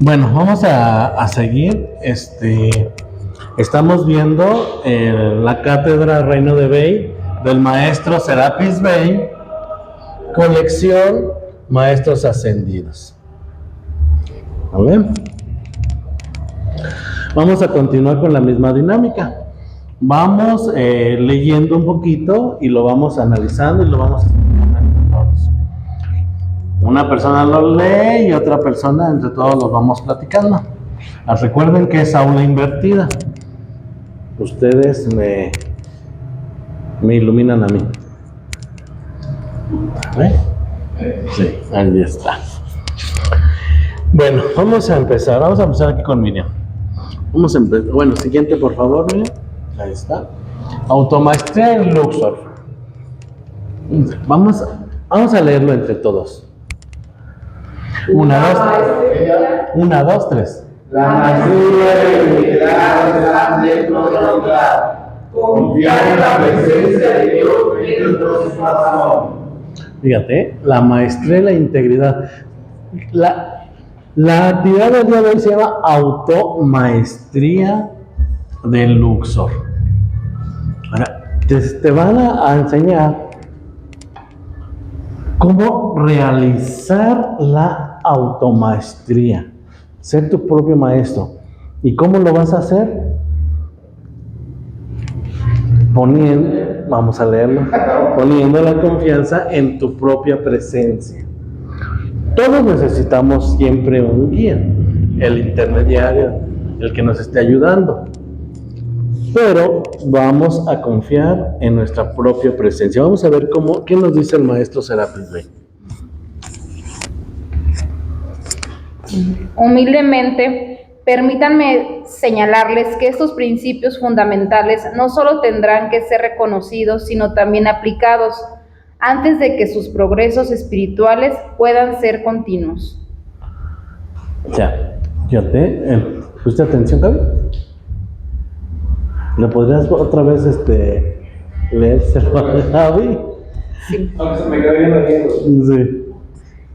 Bueno, vamos a seguir. Estamos viendo la cátedra Reino de Bey del maestro Serapis Bey, colección Maestros Ascendidos. ¿Vale? Vamos a continuar con la misma dinámica. Vamos leyendo un poquito y lo vamos analizando y lo vamos explicando entre todos. Una persona lo lee y otra persona entre todos los vamos platicando. Recuerden que es aula invertida. Ustedes me iluminan a mí. Sí, ahí está. Bueno, vamos a empezar aquí con Miriam. Vamos a empezar. Bueno, siguiente por favor, Miriam. Ahí está. Automaestría en Luxor. Vamos a leerlo entre todos. Una, dos, tres. La maestría de la unidad está dentro de la unidad. Confiar en la presencia de Dios dentro de su corazón. Fíjate, la maestría y la integridad. La actividad del día de hoy se llama automaestría de Luxor. Ahora, te van a enseñar cómo realizar la automaestría, ser tu propio maestro. ¿Y cómo lo vas a hacer? Vamos a leerlo, poniendo la confianza en tu propia presencia. Todos necesitamos siempre un guía, el intermediario, el que nos esté ayudando. Pero vamos a confiar en nuestra propia presencia. Vamos a ver qué nos dice el maestro Serapis Bey. Humildemente, permítanme señalarles que estos principios fundamentales no solo tendrán que ser reconocidos, sino también aplicados, antes de que sus progresos espirituales puedan ser continuos. Ya, ¿pusiste atención, Gaby? ¿Le podrías otra vez leérselo a Gaby? Sí. Aunque se me quede bien leyendo. Sí.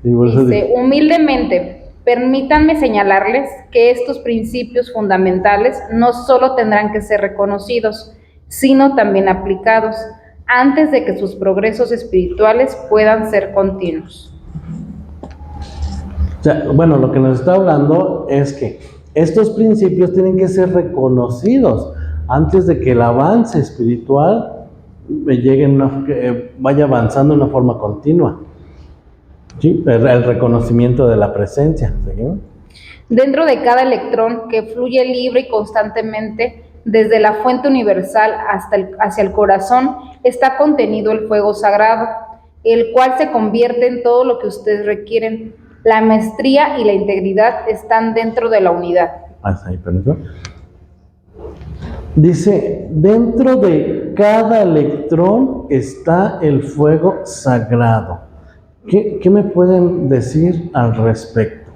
Y por eso Dice, humildemente, permítanme señalarles que estos principios fundamentales no solo tendrán que ser reconocidos, sino también aplicados, antes de que sus progresos espirituales puedan ser continuos. O sea, bueno, lo que nos está hablando es que estos principios tienen que ser reconocidos antes de que el avance espiritual vaya avanzando de una forma continua. ¿Sí? El reconocimiento de la presencia. ¿Sí? Dentro de cada electrón que fluye libre y constantemente desde la fuente universal hacia el corazón está contenido el fuego sagrado, el cual se convierte en todo lo que ustedes requieren. La maestría y la integridad están dentro de la unidad. Ahí, perdón. Dice, dentro de cada electrón está el fuego sagrado. ¿Qué me pueden decir al respecto?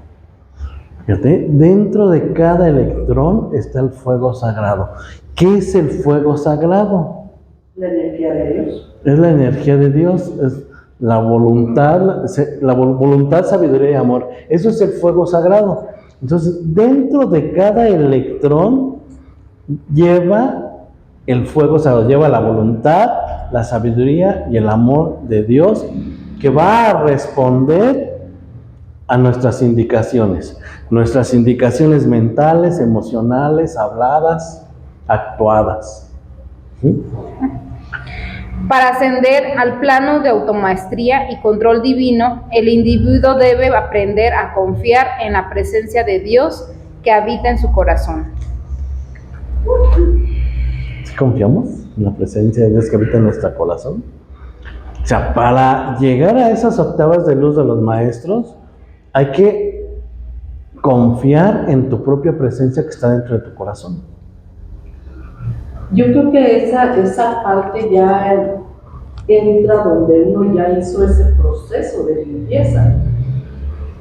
Fíjate, dentro de cada electrón está el fuego sagrado. ¿Qué es el fuego sagrado? La energía de Dios. Es la energía de Dios, es la voluntad, sabiduría y amor. Eso es el fuego sagrado. Entonces, dentro de cada electrón lleva el fuego sagrado, lleva la voluntad, la sabiduría y el amor de Dios, que va a responder a nuestras indicaciones mentales, emocionales, habladas, actuadas. ¿Sí? Para ascender al plano de automaestría y control divino, el individuo debe aprender a confiar en la presencia de Dios que habita en su corazón. ¿Confiamos en la presencia de Dios que habita en nuestro corazón? O sea, para llegar a esas octavas de luz de los maestros, hay que confiar en tu propia presencia que está dentro de tu corazón. Yo creo que esa parte ya entra donde uno ya hizo ese proceso de limpieza.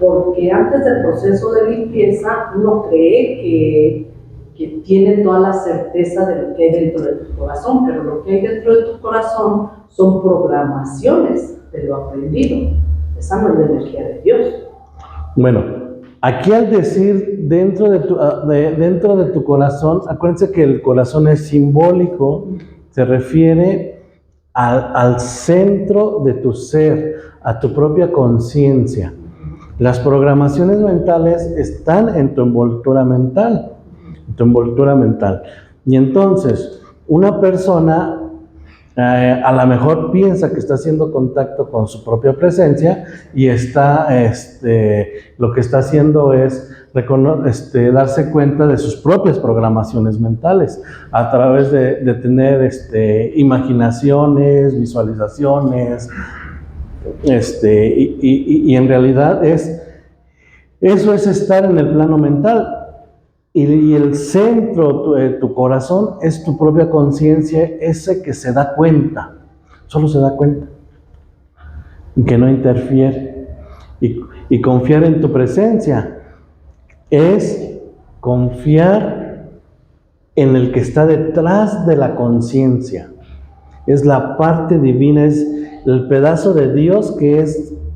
Porque antes del proceso de limpieza, uno cree que tiene toda la certeza de lo que hay dentro de tu corazón, pero lo que hay dentro de tu corazón son programaciones de lo aprendido. Esa no es la energía de Dios. Bueno, Aquí al decir dentro de tu corazón, acuérdense que el corazón es simbólico, se refiere al centro de tu ser, a tu propia conciencia. Las programaciones mentales están en tu envoltura mental, Y entonces, una persona a lo mejor piensa que está haciendo contacto con su propia presencia y lo que está haciendo es darse cuenta de sus propias programaciones mentales a través de tener imaginaciones, visualizaciones, y en realidad eso es estar en el plano mental. Y el centro de tu corazón es tu propia conciencia, ese que se da cuenta, solo se da cuenta, y que no interfiere. Y confiar en tu presencia es confiar en el que está detrás de la conciencia. Es la parte divina, es el pedazo de Dios que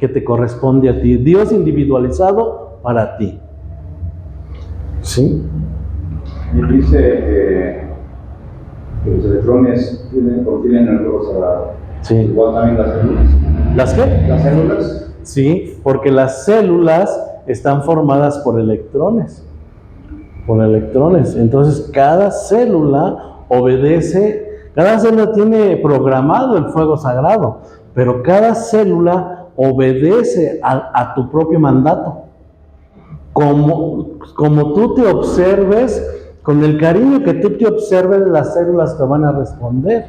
te corresponde a ti, Dios individualizado para ti. ¿Sí? Y dice que los electrones contienen el fuego sagrado. Sí. Igual también las células. ¿Las qué? Las células. Sí, porque las células están formadas por electrones. Entonces, cada célula tiene programado el fuego sagrado, pero cada célula obedece a tu propio mandato. Como tú te observes, con el cariño que tú te observes, las células te van a responder.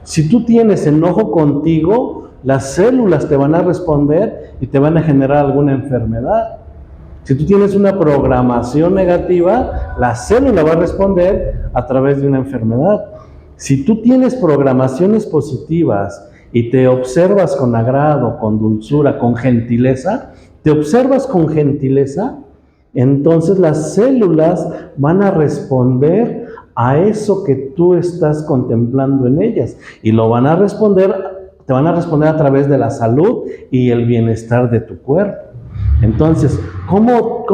Si tú tienes enojo contigo, las células te van a responder y te van a generar alguna enfermedad. Si tú tienes una programación negativa, la célula va a responder a través de una enfermedad. Si tú tienes programaciones positivas y te observas con agrado, con dulzura, con gentileza, entonces las células van a responder a eso que tú estás contemplando en ellas y te van a responder a través de la salud y el bienestar de tu cuerpo. Entonces, ¿cómo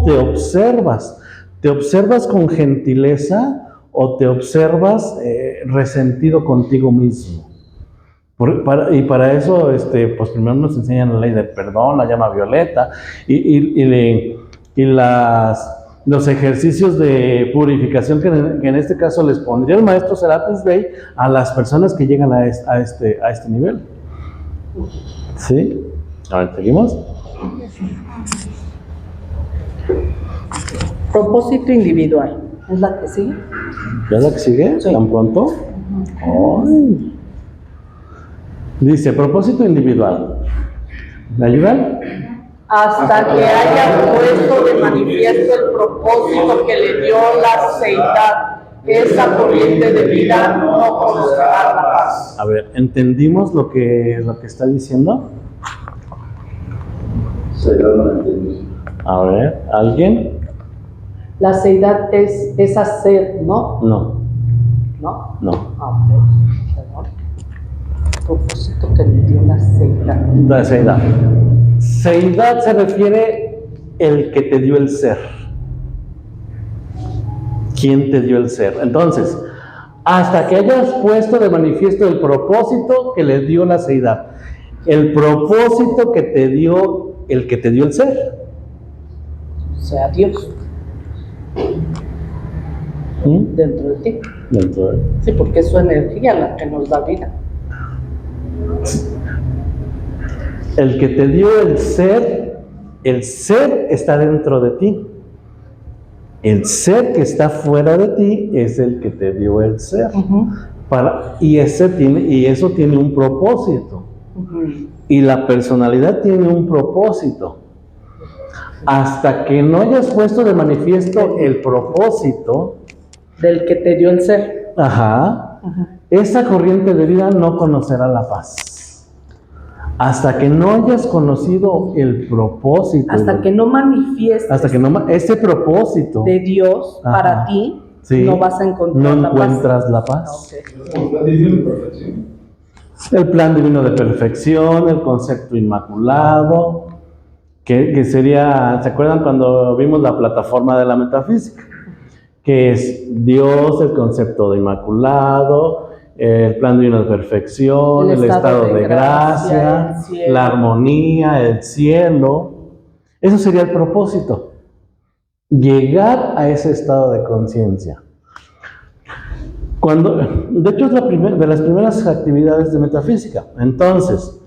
te observas? ¿Te observas con gentileza o te observas resentido contigo mismo? Y para eso, pues primero nos enseñan la ley del perdón, la llama violeta, y los ejercicios de purificación que en este caso les pondría el maestro Serapis Bey a las personas que llegan a este nivel. ¿Sí? A ver, ¿seguimos? Propósito individual. ¿Es la que sigue? ¿Ya es la que sigue? Sí. ¿Tan pronto? Ay. Dice, propósito individual. ¿Me ayudan? Hasta que haya puesto de manifiesto el propósito que le dio la seidad, esa corriente de vida no conocerá la paz. A ver, ¿entendimos lo que está diciendo? Sí, no lo entendí. A ver, ¿alguien? La seidad es esa sed, ¿no? No. ¿No? No. Ah, ok. Perdón. Propósito que le dio la seidad. La seidad. Seidad se refiere el que te dio el ser. ¿Quién te dio el ser? Entonces, hasta que hayas puesto de manifiesto el propósito que le dio la seidad, el propósito que te dio el que te dio el ser. O sea, Dios. Dentro de ti. Dentro de... Sí, porque es su energía la que nos da vida. El que te dio el ser está dentro de ti. El ser que está fuera de ti es el que te dio el ser. Y eso tiene un propósito. Y la personalidad tiene un propósito. Hasta que no hayas puesto de manifiesto el propósito del que te dio el ser. Esa corriente de vida no conocerá la paz. Hasta que no hayas conocido el propósito. Hasta que no manifiestes ese propósito de Dios para ti, sí, no vas a encontrar la paz. No encuentras la paz. El plan divino de perfección. El plan divino de perfección, el concepto inmaculado, que sería, ¿se acuerdan cuando vimos la plataforma de la metafísica? Que es Dios, el concepto de inmaculado, el plan de una perfección, el estado de gracia, la armonía, el cielo. Eso sería el propósito, llegar a ese estado de conciencia. De hecho, es de las primeras actividades de metafísica. Entonces,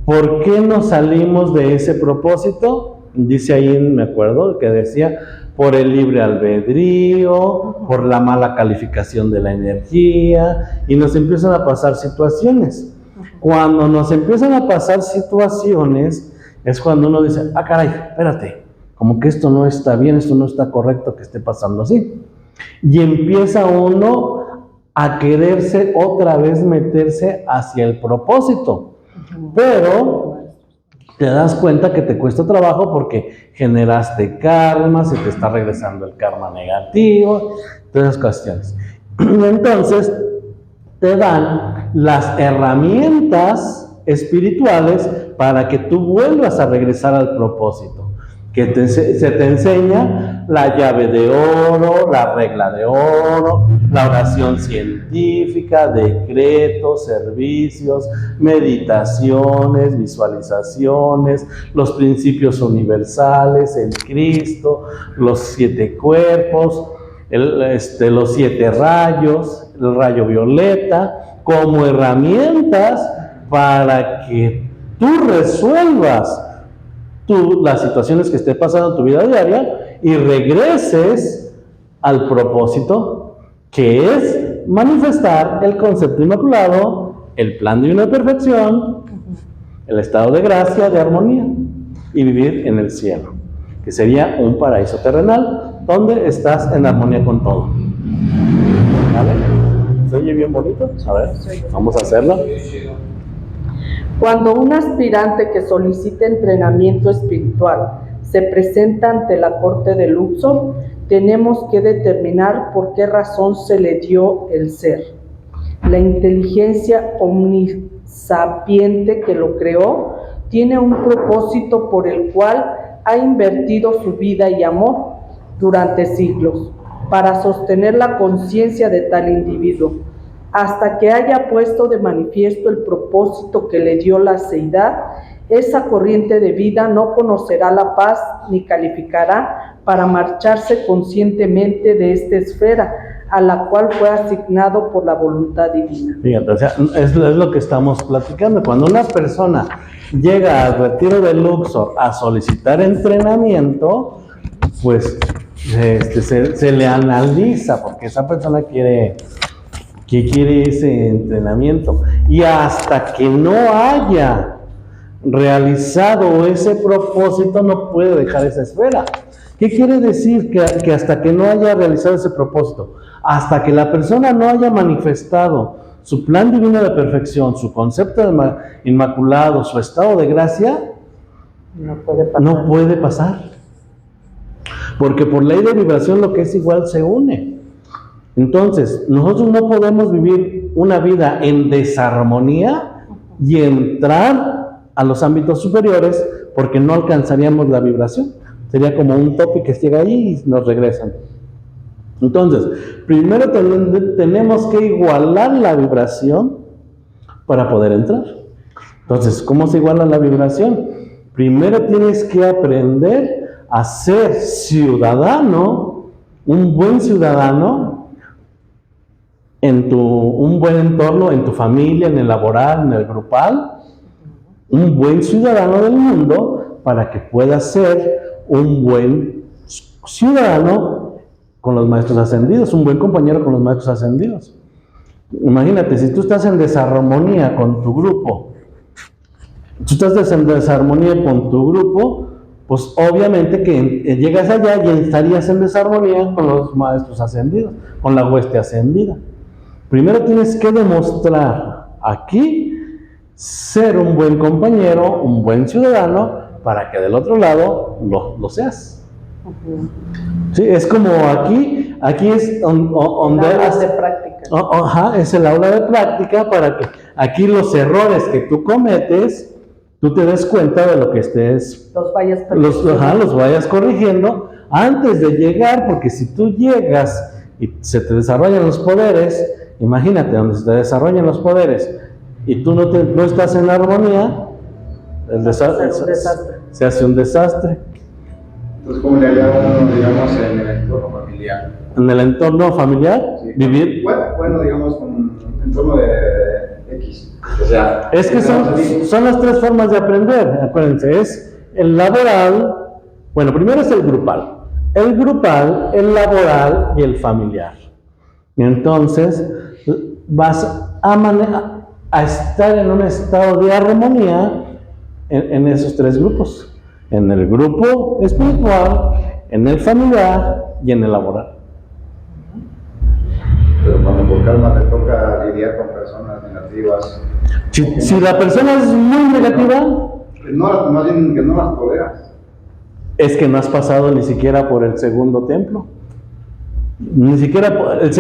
¿por qué nos salimos de ese propósito? Dice ahí, me acuerdo, que decía, por el libre albedrío, por la mala calificación de la energía, y nos empiezan a pasar situaciones. Cuando nos empiezan a pasar situaciones, es cuando uno dice, ah, caray, espérate, como que esto no está bien, esto no está correcto que esté pasando así. Y empieza uno a quererse otra vez meterse hacia el propósito. Pero te das cuenta que te cuesta trabajo porque generaste karma, se te está regresando el karma negativo, todas esas cuestiones. Entonces, te dan las herramientas espirituales para que tú vuelvas a regresar al propósito. Que se te enseña la llave de oro, la regla de oro, la oración científica, decretos, servicios, meditaciones, visualizaciones, los principios universales, el Cristo, los 7 cuerpos, los 7 rayos, el rayo violeta, como herramientas para que tú resuelvas las situaciones que esté pasando en tu vida diaria y regreses al propósito, que es manifestar el concepto inmaculado, el plan de una perfección, el estado de gracia, de armonía, y vivir en el cielo, que sería un paraíso terrenal donde estás en armonía con todo. ¿Vale? ¿Se oye bien bonito? A ver, vamos a hacerlo. Cuando un aspirante que solicita entrenamiento espiritual se presenta ante la corte de Luxor, tenemos que determinar por qué razón se le dio el ser. La inteligencia omnisapiente que lo creó tiene un propósito por el cual ha invertido su vida y amor durante siglos para sostener la conciencia de tal individuo, hasta que haya puesto de manifiesto el propósito que le dio la seidad. Esa corriente de vida no conocerá la paz ni calificará para marcharse conscientemente de esta esfera a la cual fue asignado por la voluntad divina. Fíjate, o sea, es lo que estamos platicando. Cuando una persona llega al retiro de Luxor a solicitar entrenamiento, pues se le analiza, porque esa persona quiere ese entrenamiento, y hasta que no haya realizado ese propósito no puede dejar esa esfera. ¿Qué quiere decir que hasta que no haya realizado ese propósito? Hasta que la persona no haya manifestado su plan divino de perfección, su concepto de inmaculado, su estado de gracia, no puede pasar. Porque por ley de vibración lo que es igual se une. Entonces, nosotros no podemos vivir una vida en desarmonía y entrar a los ámbitos superiores porque no alcanzaríamos la vibración. Sería como un tope que llega ahí y nos regresan. Entonces, primero tenemos que igualar la vibración para poder entrar. Entonces, ¿cómo se iguala la vibración? Primero tienes que aprender a ser ciudadano, un buen ciudadano, un buen entorno, en tu familia, en el laboral, en el grupal, un buen ciudadano del mundo para que puedas ser un buen ciudadano con los maestros ascendidos, un buen compañero con los maestros ascendidos. Imagínate, si tú estás en desarmonía con tu grupo, pues obviamente que llegas allá y estarías en desarmonía con los maestros ascendidos, con la hueste ascendida. Primero tienes que demostrar aquí ser un buen compañero, un buen ciudadano, para que del otro lado lo seas. Sí, es como aquí es donde aulas de práctica. Es el aula de práctica para que aquí los errores que tú cometes, tú te des cuenta de lo que estés, Los vayas los vayas corrigiendo antes de llegar, porque si tú llegas y se te desarrollan los poderes, imagínate donde se te desarrollan los poderes y tú no estás en armonía, se hace un desastre. Entonces, ¿cómo le haría uno, digamos, en el entorno familiar? En el entorno familiar, Sí. vivir. Bueno, digamos, con un entorno de X. O sea, Es que son las tres formas de aprender, acuérdense, es el laboral, bueno, primero es el grupal, el laboral y el familiar. Y entonces vas a estar en un estado de armonía en esos tres grupos, en el grupo espiritual, en el familiar y en el laboral. Pero cuando por calma te toca lidiar con personas negativas. Si la persona es muy negativa, Más bien que no las toleras. es que no has pasado ni siquiera por el segundo templo, ni siquiera por el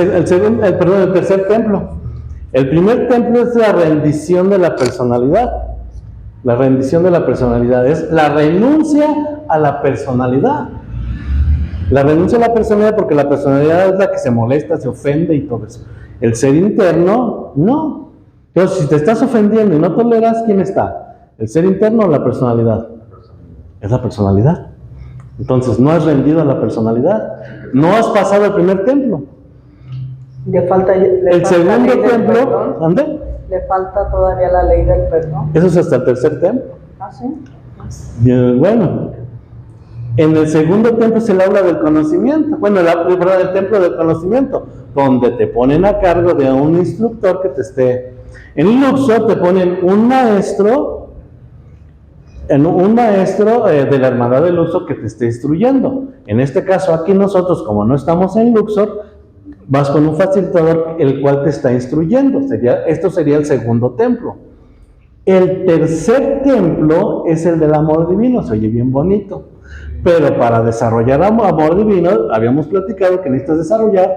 tercer templo. El primer templo es la rendición de la personalidad. La rendición de la personalidad es la renuncia a la personalidad. La renuncia a la personalidad, porque la personalidad es la que se molesta, se ofende y todo eso. El ser interno, no. Entonces, si te estás ofendiendo y no toleras, ¿quién está? ¿El ser interno o la personalidad? Es la personalidad. Entonces, no has rendido a la personalidad. No has pasado el primer templo. Le El falta segundo ley del templo, perdón. ¿dónde? Le falta todavía la ley del perdón. Eso es hasta el tercer templo. ¿Ah, sí? Y, bueno, en el segundo templo se le habla del conocimiento. Bueno, el templo del conocimiento, donde te ponen a cargo de un instructor que te esté. En Luxor te ponen un maestro, de la hermandad de Luxor que te esté instruyendo. En este caso, aquí nosotros, como no estamos en Luxor, vas con un facilitador el cual te está instruyendo. Esto sería el segundo templo. El tercer templo es el del amor divino, se oye bien bonito. Pero para desarrollar amor divino, habíamos platicado que necesitas desarrollar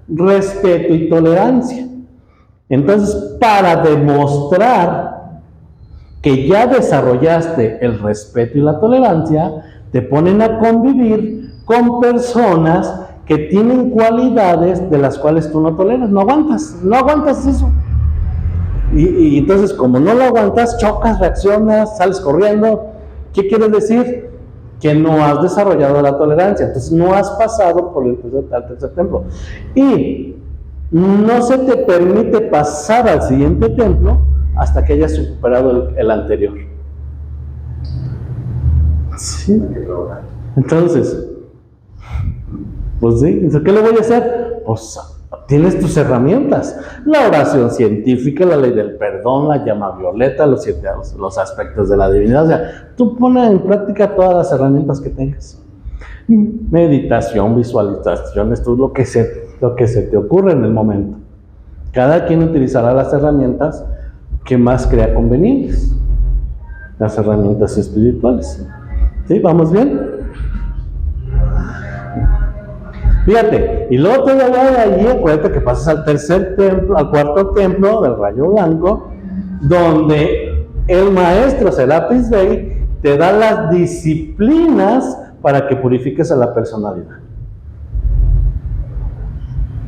respeto y tolerancia. Entonces, para demostrar que ya desarrollaste el respeto y la tolerancia, te ponen a convivir con personas que tienen cualidades de las cuales tú no toleras, no aguantas eso. Y entonces, como no lo aguantas, chocas, reaccionas, sales corriendo. ¿Qué quiere decir? Que no has desarrollado la tolerancia, entonces no has pasado por el tercer templo. Y no se te permite pasar al siguiente templo hasta que hayas superado el anterior. ¿Sí? Entonces, pues sí, ¿qué le voy a hacer? Pues tienes tus herramientas, la oración científica, la ley del perdón, la llama violeta, los aspectos de la divinidad. O sea, tú pones en práctica todas las herramientas que tengas. Meditación, visualización, esto es lo que se te ocurre en el momento. Cada quien utilizará las herramientas que más crea convenientes, las herramientas espirituales. ¿Sí? ¿Vamos bien? Fíjate, y luego todavía de allí, acuérdate que pasas al tercer templo, al cuarto templo del Rayo Blanco, donde el maestro Serapis Bey te da las disciplinas para que purifiques a la personalidad.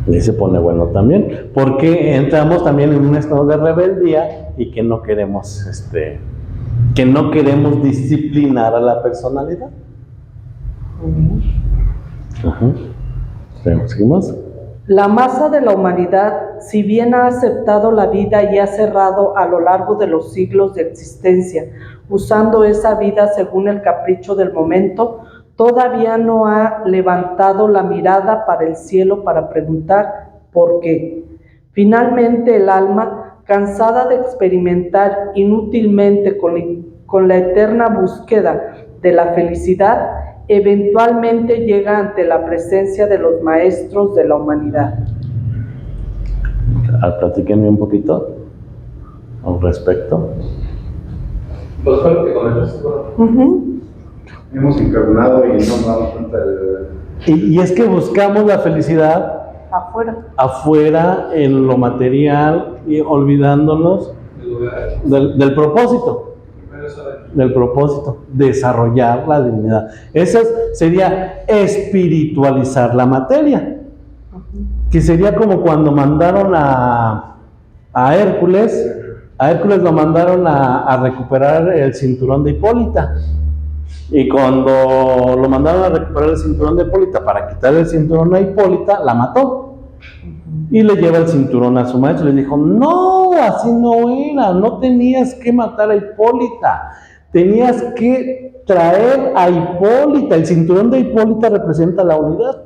Y se pone bueno también, porque entramos también en un estado de rebeldía y que no queremos, disciplinar a la personalidad. ¿Seguimos? La masa de la humanidad, si bien ha aceptado la vida y ha cerrado a lo largo de los siglos de existencia, usando esa vida según el capricho del momento, todavía no ha levantado la mirada para el cielo para preguntar por qué. Finalmente el alma, cansada de experimentar inútilmente con la eterna búsqueda de la felicidad, eventualmente llega ante la presencia de los maestros de la humanidad. Platíquenme un poquito al respecto. Pues fue lo que comentaste. Hemos encarnado y no nos damos cuenta del... Y es que buscamos la felicidad afuera en lo material y olvidándonos del propósito. Primero eso adentro. del propósito, desarrollar la divinidad. Eso sería espiritualizar la materia, que sería como cuando mandaron a Hércules. A Hércules lo mandaron a recuperar el cinturón de Hipólita. Y cuando lo mandaron a recuperar el cinturón de Hipólita para quitarle el cinturón a Hipólita, la mató. Y le lleva el cinturón a su maestro y le dijo, no, así no era, no tenías que matar a Hipólita, tenías que traer a Hipólita, el cinturón de Hipólita representa la unidad,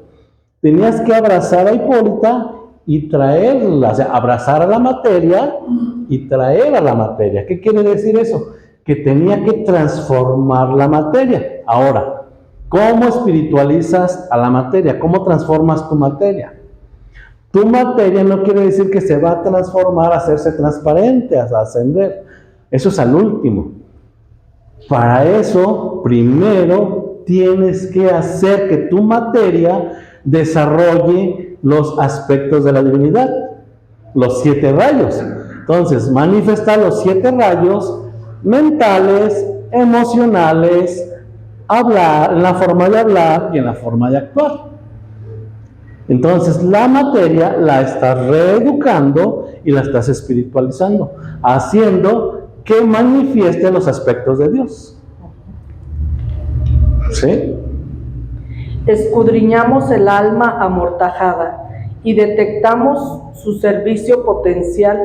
tenías que abrazar a Hipólita y traerla, o sea, abrazar a la materia y traer a la materia. ¿Qué quiere decir eso? Que tenía que transformar la materia. Ahora, ¿cómo espiritualizas a la materia? ¿Cómo transformas tu materia? Tu materia no quiere decir que se va a transformar, a hacerse transparente, a ascender. Eso es al último. Para eso, primero tienes que hacer que tu materia desarrolle los aspectos de la divinidad, los 7 rayos. Entonces, manifestar los 7 rayos mentales, emocionales, hablar, en la forma de hablar y en la forma de actuar. Entonces, la materia la estás reeducando y la estás espiritualizando, haciendo que manifieste los aspectos de Dios. ¿Sí? Escudriñamos el alma amortajada y detectamos su servicio potencial.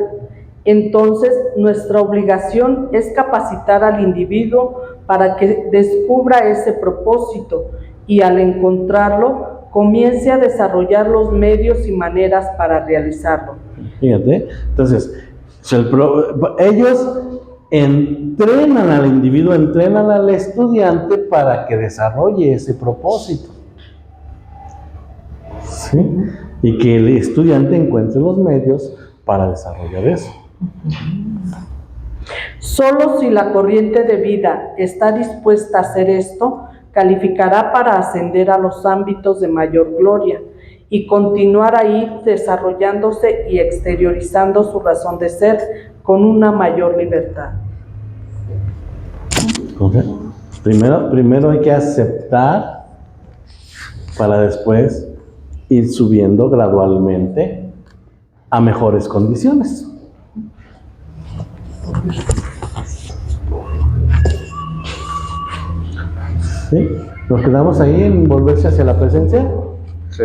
Entonces, nuestra obligación es capacitar al individuo para que descubra ese propósito y al encontrarlo, comience a desarrollar los medios y maneras para realizarlo. Fíjate, entonces, ellos entrenan al individuo, entrenan al estudiante para que desarrolle ese propósito. ¿Sí? Y que el estudiante encuentre los medios para desarrollar eso. Solo si la corriente de vida está dispuesta a hacer esto, calificará para ascender a los ámbitos de mayor gloria y continuar ahí desarrollándose y exteriorizando su razón de ser con una mayor libertad. Okay. Primero hay que aceptar para después ir subiendo gradualmente a mejores condiciones. ¿Sí? ¿Nos quedamos ahí en volverse hacia la presencia? Sí.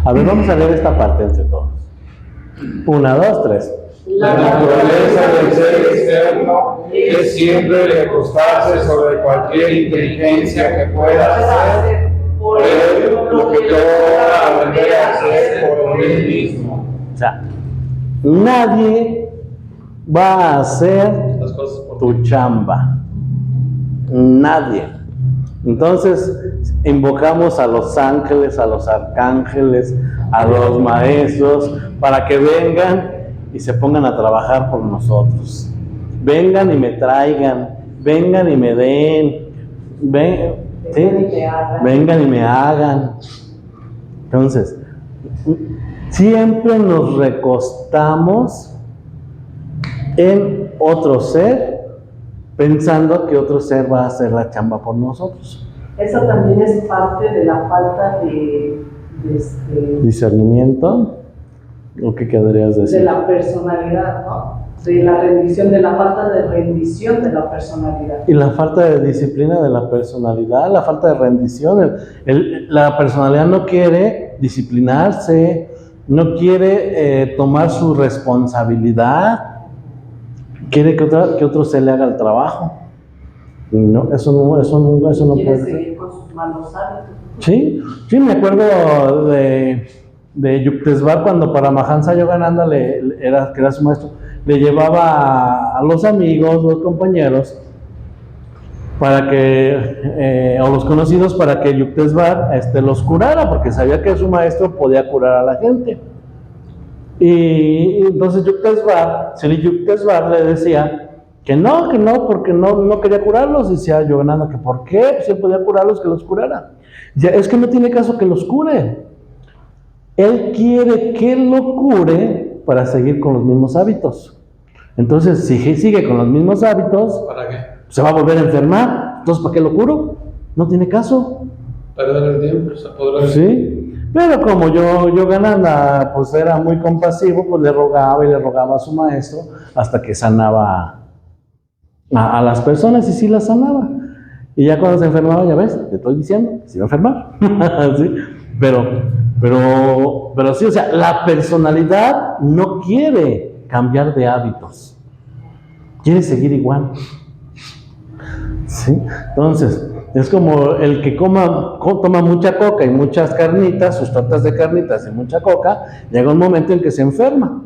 A ver, vamos a leer esta parte entre todos. 1, 2, 3. La naturaleza del ser externo es siempre recostarse sobre cualquier inteligencia que pueda hacer por él lo que todo aprender a hacer por él mismo. O sea, nadie va a hacer Las cosas por tu chamba. Nadie. Entonces, invocamos a los ángeles, a los arcángeles, a los maestros, para que vengan y se pongan a trabajar por nosotros. Vengan y me traigan, vengan y me den, vengan y me hagan. Entonces, siempre nos recostamos en otro ser, pensando que otro ser va a hacer la chamba por nosotros. Eso también es parte de la falta de ¿Discernimiento? ¿O qué querrías decir? de la personalidad, ¿no? De la rendición, de la falta de rendición de la personalidad. Y la falta de disciplina de la personalidad, la falta de rendición. La personalidad no quiere disciplinarse, no quiere tomar su responsabilidad, quiere que otro se le haga el trabajo. Y no, eso no Quiere puede ser. seguir con sus malos hábitos. Sí, me acuerdo de Yuktesbar cuando Paramahansa Yogananda, que era su maestro, le llevaba a los amigos, los compañeros, para que, o los conocidos, para que Yuktesbar los curara, porque sabía que su maestro podía curar a la gente. Y entonces Sri Yuktesvar le decía que no, porque no quería curarlos. Decía Yogananda que ¿por qué? Pues él podía curarlos, que los curara. Ya, es que no tiene caso que los cure. Él quiere que lo cure para seguir con los mismos hábitos. Entonces, si sigue con los mismos hábitos, ¿Para qué? se va a volver a enfermar. Entonces, ¿para qué lo curo? No tiene caso. Perder el tiempo, se podrá decir. Sí, pero como yo ganaba, pues era muy compasivo, pues le rogaba a su maestro hasta que sanaba a las personas y sí las sanaba. Y ya cuando se enfermaba, ya ves, te estoy diciendo, se iba a enfermar. ¿Sí? Pero sí, o sea, la personalidad no quiere cambiar de hábitos, quiere seguir igual. ¿Sí? Entonces, es como el que toma mucha coca y muchas carnitas, sus tortas de carnitas y mucha coca, llega un momento en que se enferma.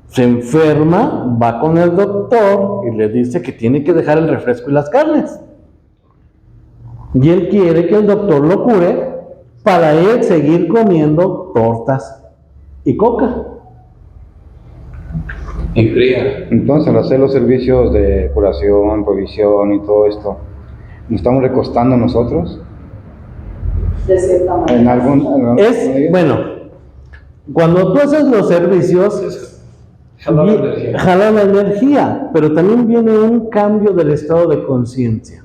Se enferma, va con el doctor y le dice que tiene que dejar el refresco y las carnes. Y él quiere que el doctor lo cure para él seguir comiendo tortas y coca. Y fría. Entonces, al hacer los servicios de curación, provisión y todo esto, ¿nos estamos recostando nosotros? De cierta manera. En algún Bueno, cuando tú haces los servicios, Jalar la energía. jala la energía, pero también viene un cambio del estado de conciencia.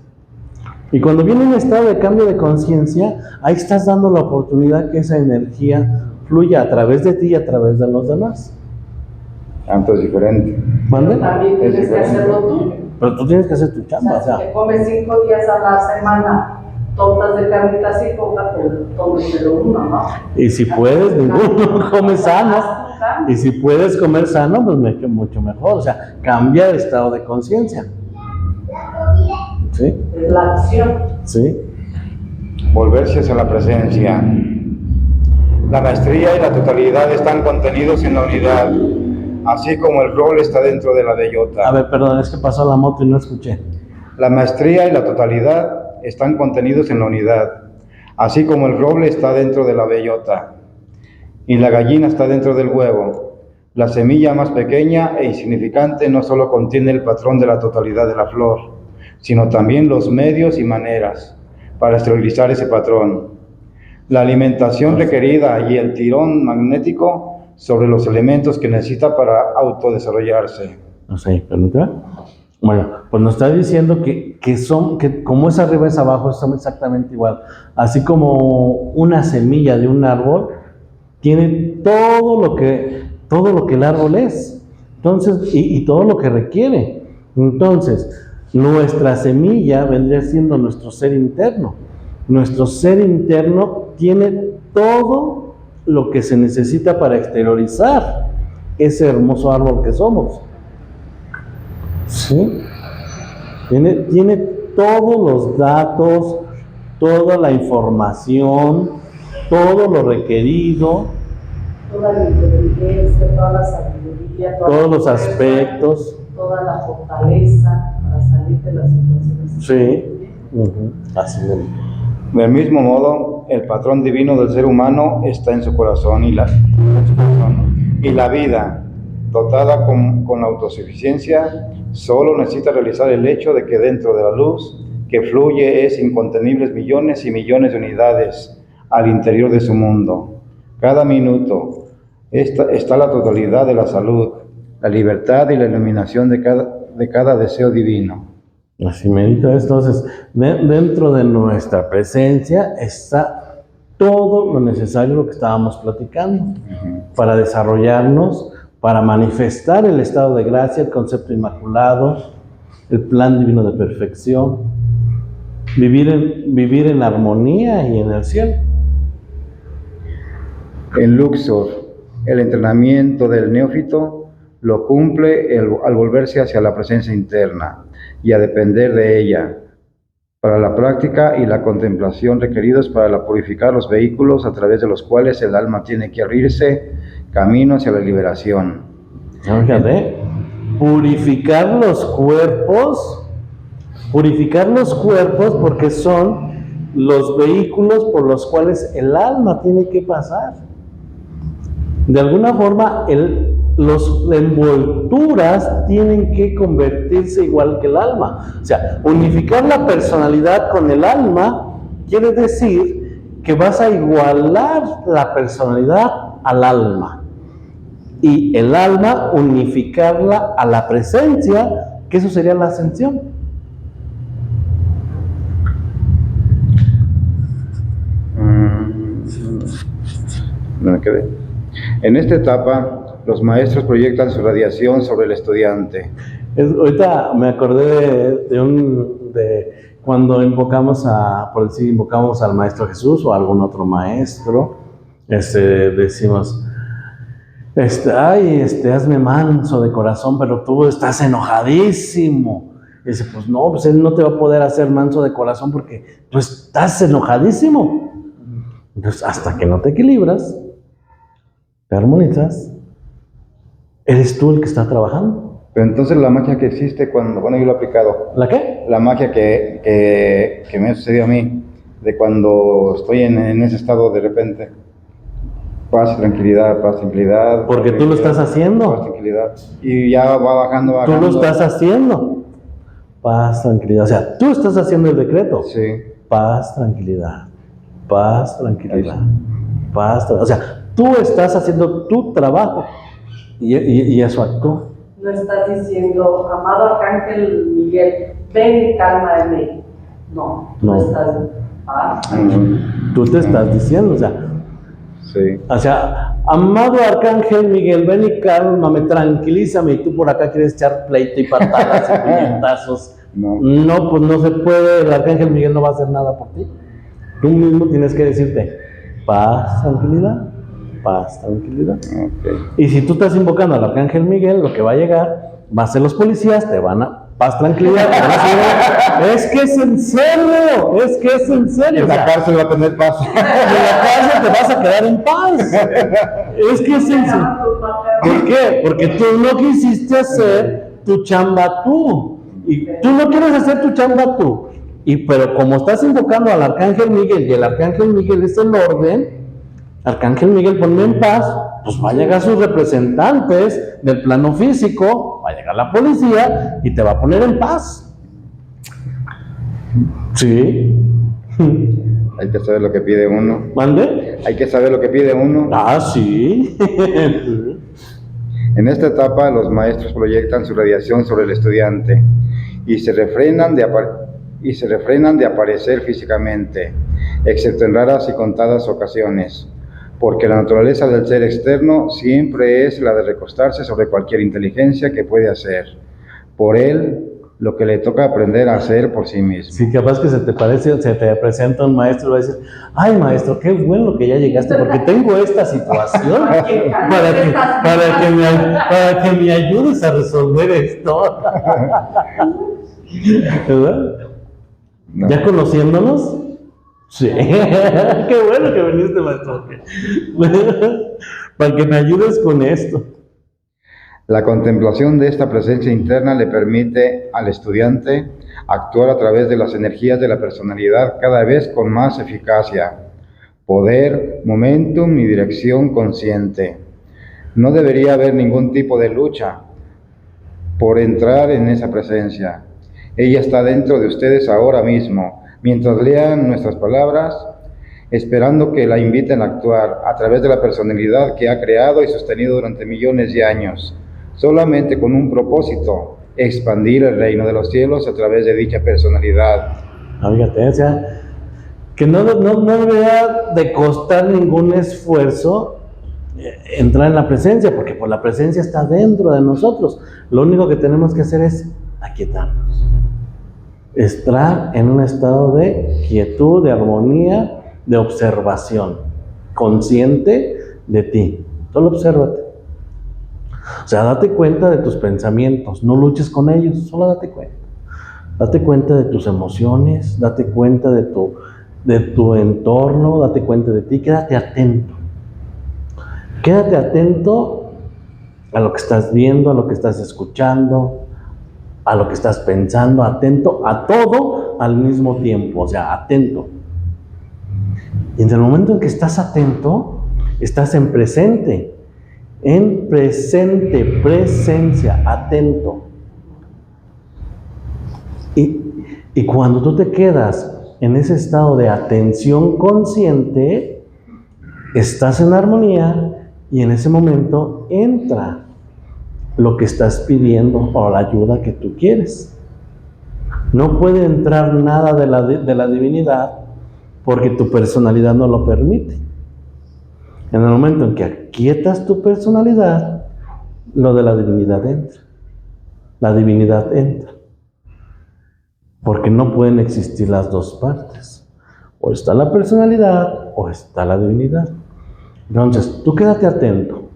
Y cuando viene un estado de cambio de conciencia, ahí estás dando la oportunidad que esa energía fluya a través de ti y a través de los demás. Tanto es diferente. ¿Mande? También tienes que hacer lo tuyo. Pero tú tienes que hacer tu O chamba, sea, o sea. si te comes 5 días a la semana tortas de carnitas y coca, pues tómeselo uno, ¿no? Y si puedes, ninguno come sano. Haz tu cambio. Y si puedes comer sano, pues mucho mejor. O sea, cambia el estado de conciencia. ¿Sí? Es la acción. ¿Sí? Volverse hacia la presencia. La maestría y la totalidad están contenidos en la unidad, así como el roble está dentro de la bellota. A ver, perdón, es que pasó la moto y no escuché. La maestría y la totalidad están contenidos en la unidad, así como el roble está dentro de la bellota, y la gallina está dentro del huevo. La semilla más pequeña e insignificante no solo contiene el patrón de la totalidad de la flor, sino también los medios y maneras para esterilizar ese patrón. La alimentación requerida y el tirón magnético sobre los elementos que necesita para autodesarrollarse. No sé, permítame. Bueno, pues nos está diciendo que como es arriba es abajo, son exactamente igual. Así como una semilla de un árbol tiene todo lo que el árbol es. Entonces, y todo lo que requiere. Entonces, nuestra semilla vendría siendo nuestro ser interno. Nuestro ser interno tiene todo lo que se necesita para exteriorizar ese hermoso árbol que somos. ¿Sí? Tiene todos los datos, toda la información, todo lo requerido, Toda la inteligencia, toda la sabiduría, todos los la fuerza, aspectos. toda la fortaleza para salir de las situaciones. Sí. Así es. Del mismo modo, el patrón divino del ser humano está en su corazón y la vida, dotada con la autosuficiencia, solo necesita realizar el hecho de que dentro de la luz que fluye es incontenibles millones y millones de unidades al interior de su mundo. Cada minuto está la totalidad de la salud, la libertad y la iluminación de cada deseo divino. Así medita. Entonces, dentro de nuestra presencia está todo lo necesario, lo que estábamos platicando, para desarrollarnos, para manifestar el estado de gracia, el concepto inmaculado, el plan divino de perfección, vivir en armonía y en el cielo. En Luxor, el entrenamiento del neófito lo cumple al volverse hacia la presencia interna y a depender de ella, para la práctica y la contemplación requeridos para purificar los vehículos a través de los cuales el alma tiene que abrirse camino hacia la liberación. Fíjate, purificar los cuerpos porque son los vehículos por los cuales el alma tiene que pasar. De alguna forma, las envolturas tienen que convertirse igual que el alma. O sea, unificar la personalidad con el alma quiere decir que vas a igualar la personalidad al alma. y el alma unificarla a la presencia, que eso sería la ascensión. No me quedé. En esta etapa, los maestros proyectan su radiación sobre el estudiante. Ahorita me acordé de cuando invocamos por decir, invocamos al Maestro Jesús o a algún otro maestro, decimos, hazme manso de corazón, pero tú estás enojadísimo. Y dice, pues no, pues él no te va a poder hacer manso de corazón porque tú estás enojadísimo. Entonces, hasta que no te equilibras, te armonizas, eres tú el que está trabajando. Pero entonces la magia que existe cuando, bueno, yo lo he aplicado. ¿La qué? La magia que me ha sucedido a mí, de cuando estoy en ese estado de repente. Paz y tranquilidad, paz y tranquilidad. Porque tú lo estás haciendo. Paz, tranquilidad. Y ya va bajando. Tú lo estás haciendo. Paz, tranquilidad. O sea, tú estás haciendo el decreto. Sí. Paz, tranquilidad. Paz, tranquilidad. Paz, tranquilidad. O sea, tú estás haciendo tu trabajo. Y eso actúa. No estás diciendo, amado Arcángel Miguel, ven y cálmame. No, No. estás. Tú te estás diciendo, Sí. o sea, amado Arcángel Miguel, ven y cálmame, tranquilízame, y tú por acá quieres echar pleito y patadas y puñetazos. No, pues no se puede, el Arcángel Miguel no va a hacer nada por ti. Tú mismo tienes que decirte, paz, tranquilidad, paz, tranquilidad. Okay. Y si tú estás invocando al Arcángel Miguel, lo que va a llegar, va a ser los policías, te van a, paz, tranquilidad, te van a decir, es que es en serio. En la cárcel va a tener paz. En la cárcel te vas a quedar en paz. Es que es en serio. ¿Por qué? Porque tú no quisiste hacer tu chamba tú. Y tú no quieres hacer tu chamba tú. Pero como estás invocando al Arcángel Miguel y el Arcángel Miguel es el orden, Arcángel Miguel, ponme en paz, pues va a llegar sus representantes del plano físico, va a llegar la policía y te va a poner en paz. Sí. Hay que saber lo que pide uno. ¿Mande? Hay que saber lo que pide uno. Ah, sí. En esta etapa, los maestros proyectan su radiación sobre el estudiante y se refrenan de aparecer físicamente, excepto en raras y contadas ocasiones, porque la naturaleza del ser externo siempre es la de recostarse sobre cualquier inteligencia que puede hacer por él lo que le toca aprender a hacer por sí mismo. Sí, capaz que se te presenta un maestro y va a decir, ay maestro, qué bueno que ya llegaste porque tengo esta situación para que me ayudes a resolver esto. ¿Verdad? No. ¿Ya conociéndonos? Sí. Qué bueno que viniste, maestro. Para que me ayudes con esto. La contemplación de esta presencia interna le permite al estudiante actuar a través de las energías de la personalidad cada vez con más eficacia, poder, momentum y dirección consciente. No debería haber ningún tipo de lucha por entrar en esa presencia. Ella está dentro de ustedes ahora mismo, mientras lean nuestras palabras, esperando que la inviten a actuar a través de la personalidad que ha creado y sostenido durante millones de años, solamente con un propósito: expandir el reino de los cielos a través de dicha personalidad. Fíjate, o sea, que no debería de costar ningún esfuerzo entrar en la presencia, porque por la presencia está dentro de nosotros. Lo único que tenemos que hacer es aquietarnos, estar en un estado de quietud, de armonía, de observación, consciente de ti. Solo obsérvate. O sea, date cuenta de tus pensamientos, no luches con ellos, solo date cuenta. Date cuenta de tus emociones, date cuenta de tu entorno, date cuenta de ti, quédate atento. Quédate atento a lo que estás viendo, a lo que estás escuchando, a lo que estás pensando, atento a todo al mismo tiempo, o sea, atento. Y en el momento en que estás atento, estás en presente, presencia, atento. Y cuando tú te quedas en ese estado de atención consciente, estás en armonía Y en ese momento entra lo que estás pidiendo o la ayuda que tú quieres. No puede entrar nada de la divinidad porque tu personalidad no lo permite. En el momento en que aquietas tu personalidad, lo de la divinidad entra. La divinidad entra. Porque no pueden existir las dos partes. O está la personalidad o está la divinidad. Entonces, tú quédate atento,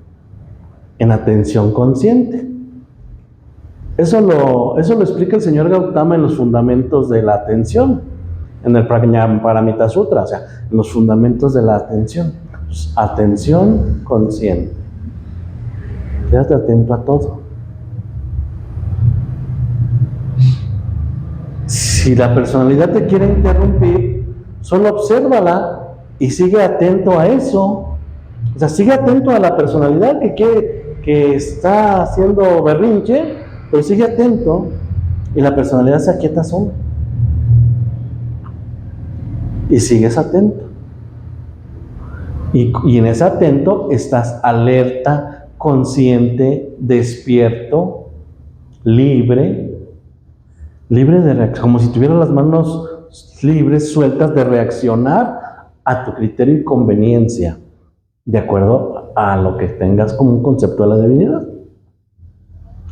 en atención consciente. Eso lo explica el señor Gautama en los fundamentos de la atención, en el Prajnaparamita Sutra, o sea, en los fundamentos de la atención. Pues, atención consciente. Quédate atento a todo. Si la personalidad te quiere interrumpir, solo obsérvala y sigue atento a eso. O sea, sigue atento a la personalidad que está haciendo berrinche, pero sigue atento y la personalidad se aquieta sola. Y sigues atento. Y en ese atento estás alerta, consciente, despierto, libre de reacción, como si tuvieras las manos libres, sueltas de reaccionar a tu criterio y conveniencia, de acuerdo a lo que tengas como un concepto de la divinidad.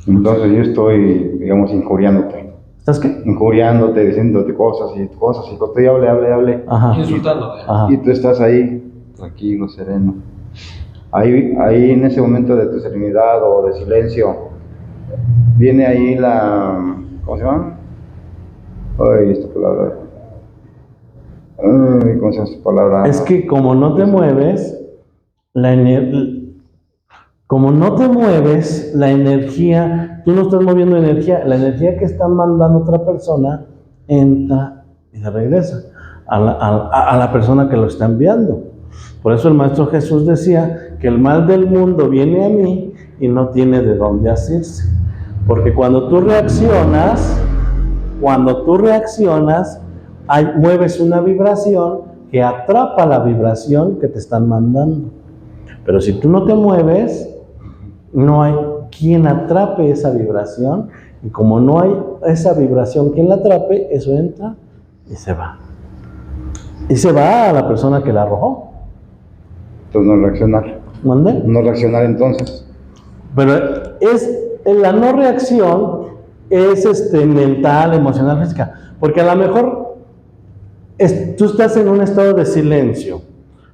Entonces yo estoy, digamos, injuriándote. ¿Estás qué? Injuriándote, diciéndote cosas, y estoy hable. Ajá. Insultándote. Ajá. Y tú estás ahí, tranquilo, sereno. Ahí en ese momento de tu serenidad o de silencio, viene ahí ¿cómo se llama? Ay, esta palabra. Ay, ¿cómo se llama esta palabra? Es que como no te mueves, la energía, tú no estás moviendo energía, la energía que está mandando otra persona entra y se regresa a la persona que lo está enviando. Por eso el Maestro Jesús decía que el mal del mundo viene a mí y no tiene de dónde asirse. Porque cuando tú reaccionas, mueves una vibración que atrapa la vibración que te están mandando. Pero si tú no te mueves, no hay quien atrape esa vibración, y como no hay esa vibración quien la atrape, eso entra y se va. Y se va a la persona que la arrojó. Entonces no reaccionar. ¿Mande? No reaccionar entonces. Pero la no reacción es mental, emocional, física. Porque a lo mejor tú estás en un estado de silencio,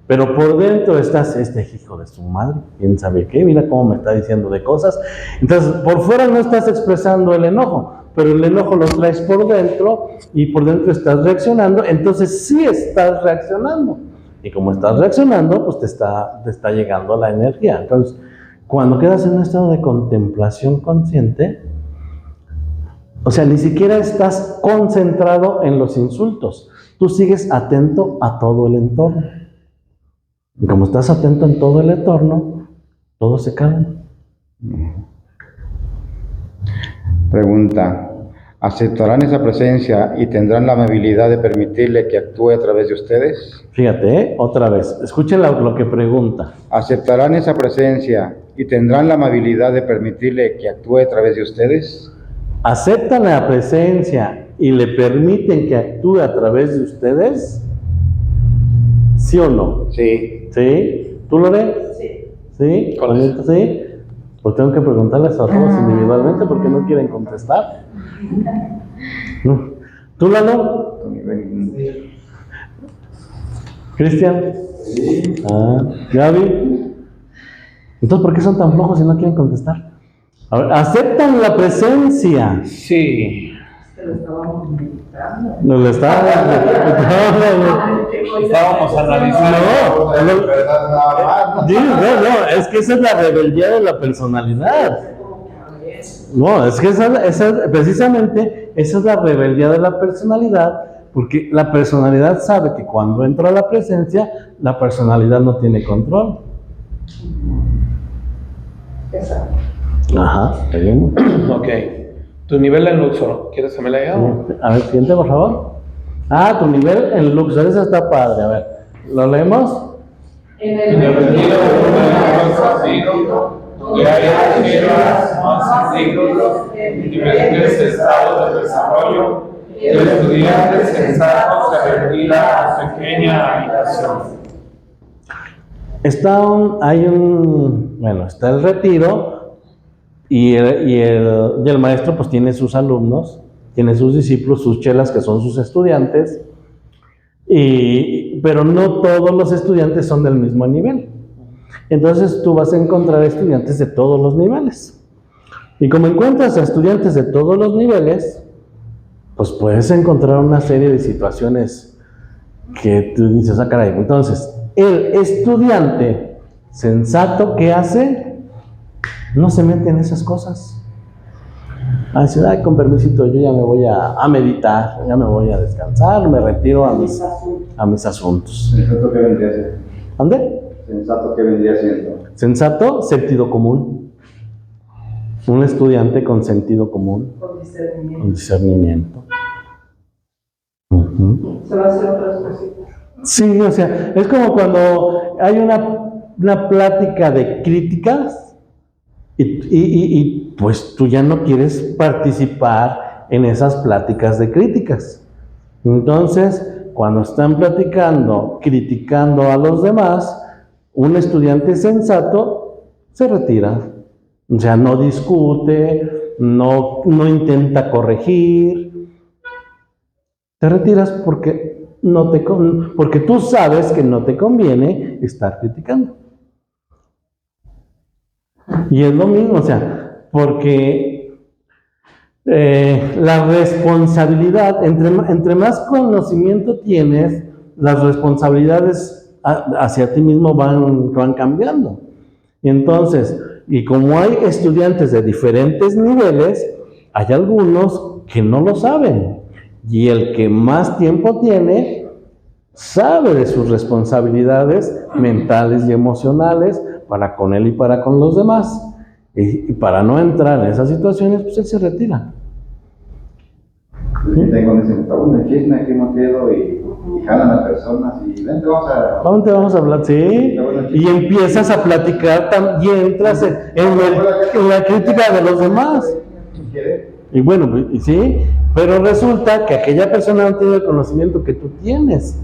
pero por dentro estás, hijo de su madre, quién sabe qué, mira cómo me está diciendo de cosas. Entonces, por fuera no estás expresando el enojo, pero el enojo lo traes por dentro y por dentro estás reaccionando, entonces sí estás reaccionando. Y como estás reaccionando, pues te está llegando la energía. Entonces, cuando quedas en un estado de contemplación consciente, o sea, ni siquiera estás concentrado en los insultos, tú sigues atento a todo el entorno. Y como estás atento en todo el entorno, todo se calma. Pregunta: ¿aceptarán esa presencia y tendrán la amabilidad de permitirle que actúe a través de ustedes? Fíjate, otra vez, escuchen lo que pregunta. ¿Aceptarán esa presencia y tendrán la amabilidad de permitirle que actúe a través de ustedes? ¿Aceptan la presencia y le permiten que actúe a través de ustedes? ¿Sí o no? Sí. ¿Sí? ¿Tú lo ves? Sí. ¿Sí? ¿Cuál es? ¿Sí? Pues tengo que preguntarles a todos individualmente porque no quieren contestar. ¿Tú, Lalo? ¿Cristian? Sí. ¿Gaby? Entonces, ¿por qué son tan flojos si no quieren contestar? A ver, ¿aceptan la presencia? Sí. Que lo estábamos meditando. No le está. Estábamos analizando. No, es que esa es la rebeldía de la personalidad. No, es que precisamente esa es la rebeldía de la personalidad, porque la personalidad sabe que cuando entra la presencia, la personalidad no tiene control. Exacto. Ajá, ¿está bien? Ok. Tu nivel en Luxor, ¿quieres que me la diga? A ver, siguiente, por favor. Tu nivel en Luxor, esa está padre. A ver, ¿lo leemos? En En el retiro de un asilo, donde haya chelas más antiguos en diferentes estados de desarrollo, el estudiante sensato se retira a pequeña habitación. Está el retiro y el maestro pues tiene sus alumnos, tiene sus discípulos, sus chelas que son sus estudiantes, pero no todos los estudiantes son del mismo nivel. Entonces tú vas a encontrar estudiantes de todos los niveles. Y como encuentras a estudiantes de todos los niveles, pues puedes encontrar una serie de situaciones que tú dices, ah, caray. Entonces, el estudiante sensato, ¿qué hace? No se mete en esas cosas. A decir, ay, con permisito, yo ya me voy a meditar, ya me voy a descansar, me retiro a mis asuntos. ¿Sensato qué vendría siendo? ¿Dónde? ¿Sensato qué vendría siendo? Sensato, sentido común. Un estudiante con sentido común, Con discernimiento. con discernimiento. Se va a hacer otras cositas. Sí, o sea, es como cuando hay una plática de críticas y pues tú ya no quieres participar en esas pláticas de críticas. Entonces, cuando están platicando, criticando a los demás, un estudiante sensato se retira. O sea, no discute, no intenta corregir. Te retiras porque tú sabes que no te conviene estar criticando. Y es lo mismo, o sea, porque la responsabilidad, entre más conocimiento tienes, las responsabilidades hacia ti mismo van cambiando. Y entonces, y como hay estudiantes de diferentes niveles, hay algunos que no lo saben. Y el que más tiempo tiene, sabe de sus responsabilidades mentales y emocionales para con él y para con los demás. Y para no entrar en esas situaciones, pues él se retira. Tengo un chisme aquí metido y jalan a personas y vente, vamos a hablar, sí. Y empiezas a platicar y entras en la crítica de los demás. Y bueno, sí, pero resulta que aquella persona no tiene el conocimiento que tú tienes.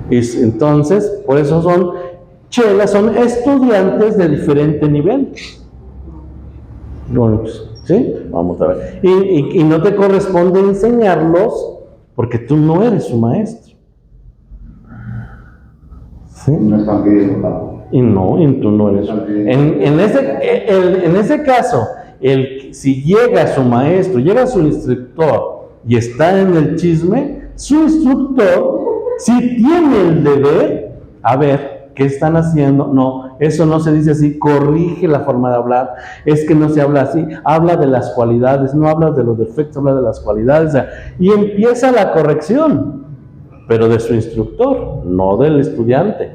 Y entonces, por eso son chelas, son estudiantes de diferente nivel. Bueno, pues, ¿sí? Vamos a ver. Y no te corresponde enseñarlos porque tú no eres su maestro. ¿Sí? No están pidiendo tampoco. Y tú no eres. En ese caso, si llega su maestro, llega su instructor y está en el chisme, su instructor sí tiene el deber, a ver, ¿qué están haciendo? No, eso no se dice así, corrige la forma de hablar, es que no se habla así, habla de las cualidades, no habla de los defectos, habla de las cualidades, o sea, y empieza la corrección, pero de su instructor, no del estudiante.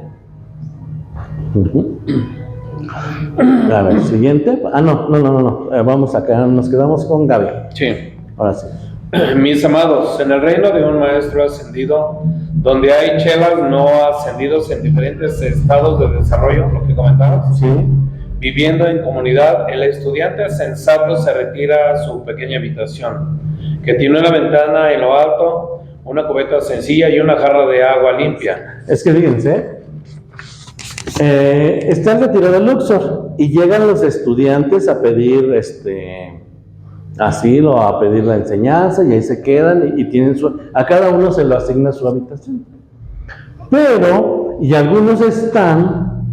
A ver, siguiente. No. Vamos acá, nos quedamos con Gaby. Sí. Ahora sí. Mis amados, en el reino de un maestro ascendido, donde hay chelas no ascendidos en diferentes estados de desarrollo, lo que comentabas, Sí. viviendo en comunidad, el estudiante sensato se retira a su pequeña habitación, que tiene una ventana en lo alto, una cubeta sencilla y una jarra de agua limpia. Es que fíjense, está el retiro de Luxor y llegan los estudiantes a pedir asilo, a pedir la enseñanza, y ahí se quedan y tienen a cada uno se lo asigna su habitación. Pero, y algunos están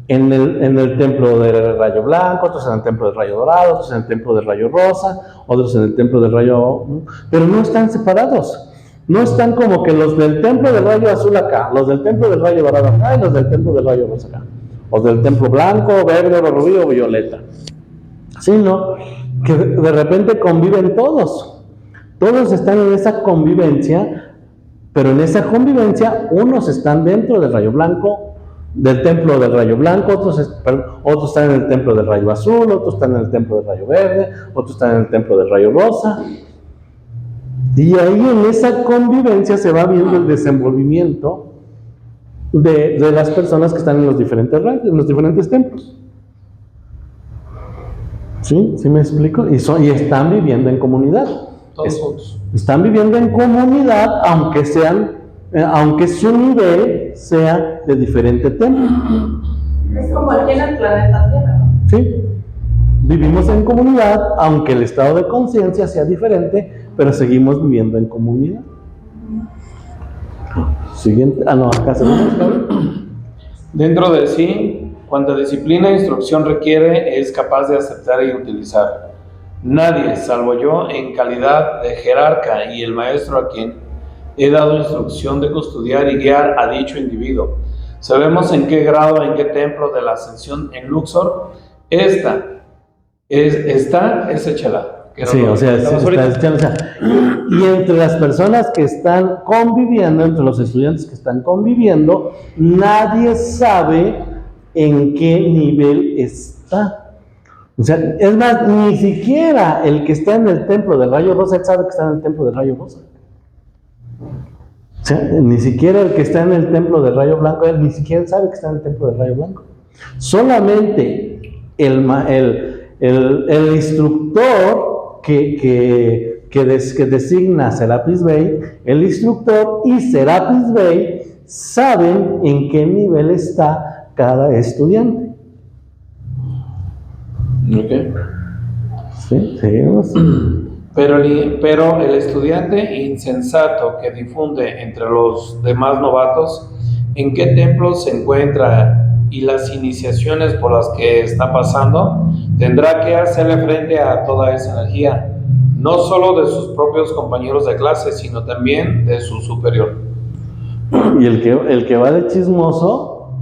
en el templo del rayo blanco, otros en el templo del rayo dorado, otros en el templo del rayo rosa, otros en el templo del rayo, pero no están separados. No están como que los del templo del rayo azul acá, los del templo del rayo dorado acá y los del templo del rayo rosa acá, o del templo blanco, verde, rubí o violeta, sino que de repente conviven todos. Todos están en esa convivencia, pero en esa convivencia unos están dentro del rayo blanco, del templo del rayo blanco, otros están en el templo del rayo azul, otros están en el templo del rayo verde, otros están en el templo del rayo rosa. Y ahí en esa convivencia se va viendo el desenvolvimiento de las personas que están en los diferentes rayos, en los diferentes templos. ¿Sí? ¿Sí me explico? Y están viviendo en comunidad. Todos juntos. Están viviendo en comunidad, aunque su nivel sea de diferente templo. Es como aquí en el planeta Tierra, ¿no? ¿Sí? Vivimos en comunidad, aunque el estado de conciencia sea diferente, pero seguimos viviendo en comunidad. Siguiente. No, acá se Dentro de sí, cuanta disciplina e instrucción requiere, es capaz de aceptar y utilizar. Nadie, salvo yo, en calidad de jerarca y el maestro a quien he dado instrucción de custodiar y guiar a dicho individuo. Sabemos en qué grado, en qué templo de la ascensión en Luxor está Chala. Sí, o sea, y entre las personas que están conviviendo, entre los estudiantes que están conviviendo, nadie sabe en qué nivel está. O sea, es más, ni siquiera el que está en el templo del rayo rosa, él sabe que está en el templo del rayo rosa. O sea, ni siquiera el que está en el templo del rayo blanco, él ni siquiera sabe que está en el templo del rayo blanco. Solamente el instructor que designa Serapis Bey, el instructor y Serapis Bey saben en qué nivel está cada estudiante. Okay. Sí, seguimos. Pero el estudiante insensato que difunde entre los demás novatos en qué templo se encuentra y las iniciaciones por las que está pasando, tendrá que hacerle frente a toda esa energía, no solo de sus propios compañeros de clase, sino también de su superior. Y el que va de chismoso,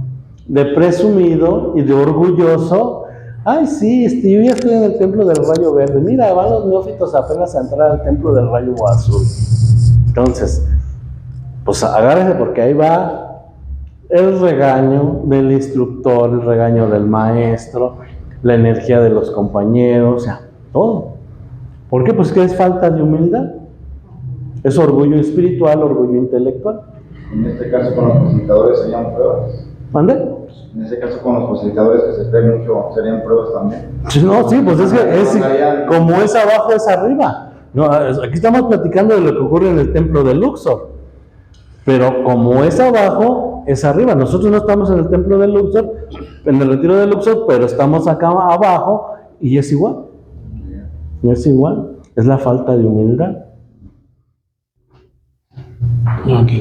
de presumido y de orgulloso, ay sí, yo ya estoy en el templo del rayo verde, mira, van los neófitos apenas a entrar al templo del rayo azul. Entonces, pues agárrese porque ahí va el regaño del instructor, el regaño del maestro, la energía de los compañeros, o sea, todo. ¿Por qué? Pues que es falta de humildad. Es orgullo espiritual, orgullo intelectual. En este caso con los facilitadores serían pruebas. ¿Mande? En este caso con los facilitadores que se creen mucho serían pruebas también. No, sí, pues como es abajo es arriba. No, aquí estamos platicando de lo que ocurre en el templo de Luxor. Pero como es abajo, es arriba. Nosotros no estamos en el templo de Luxor, en el retiro de Luxor, pero estamos acá abajo y es igual. Es igual. Es la falta de humildad. Aquí.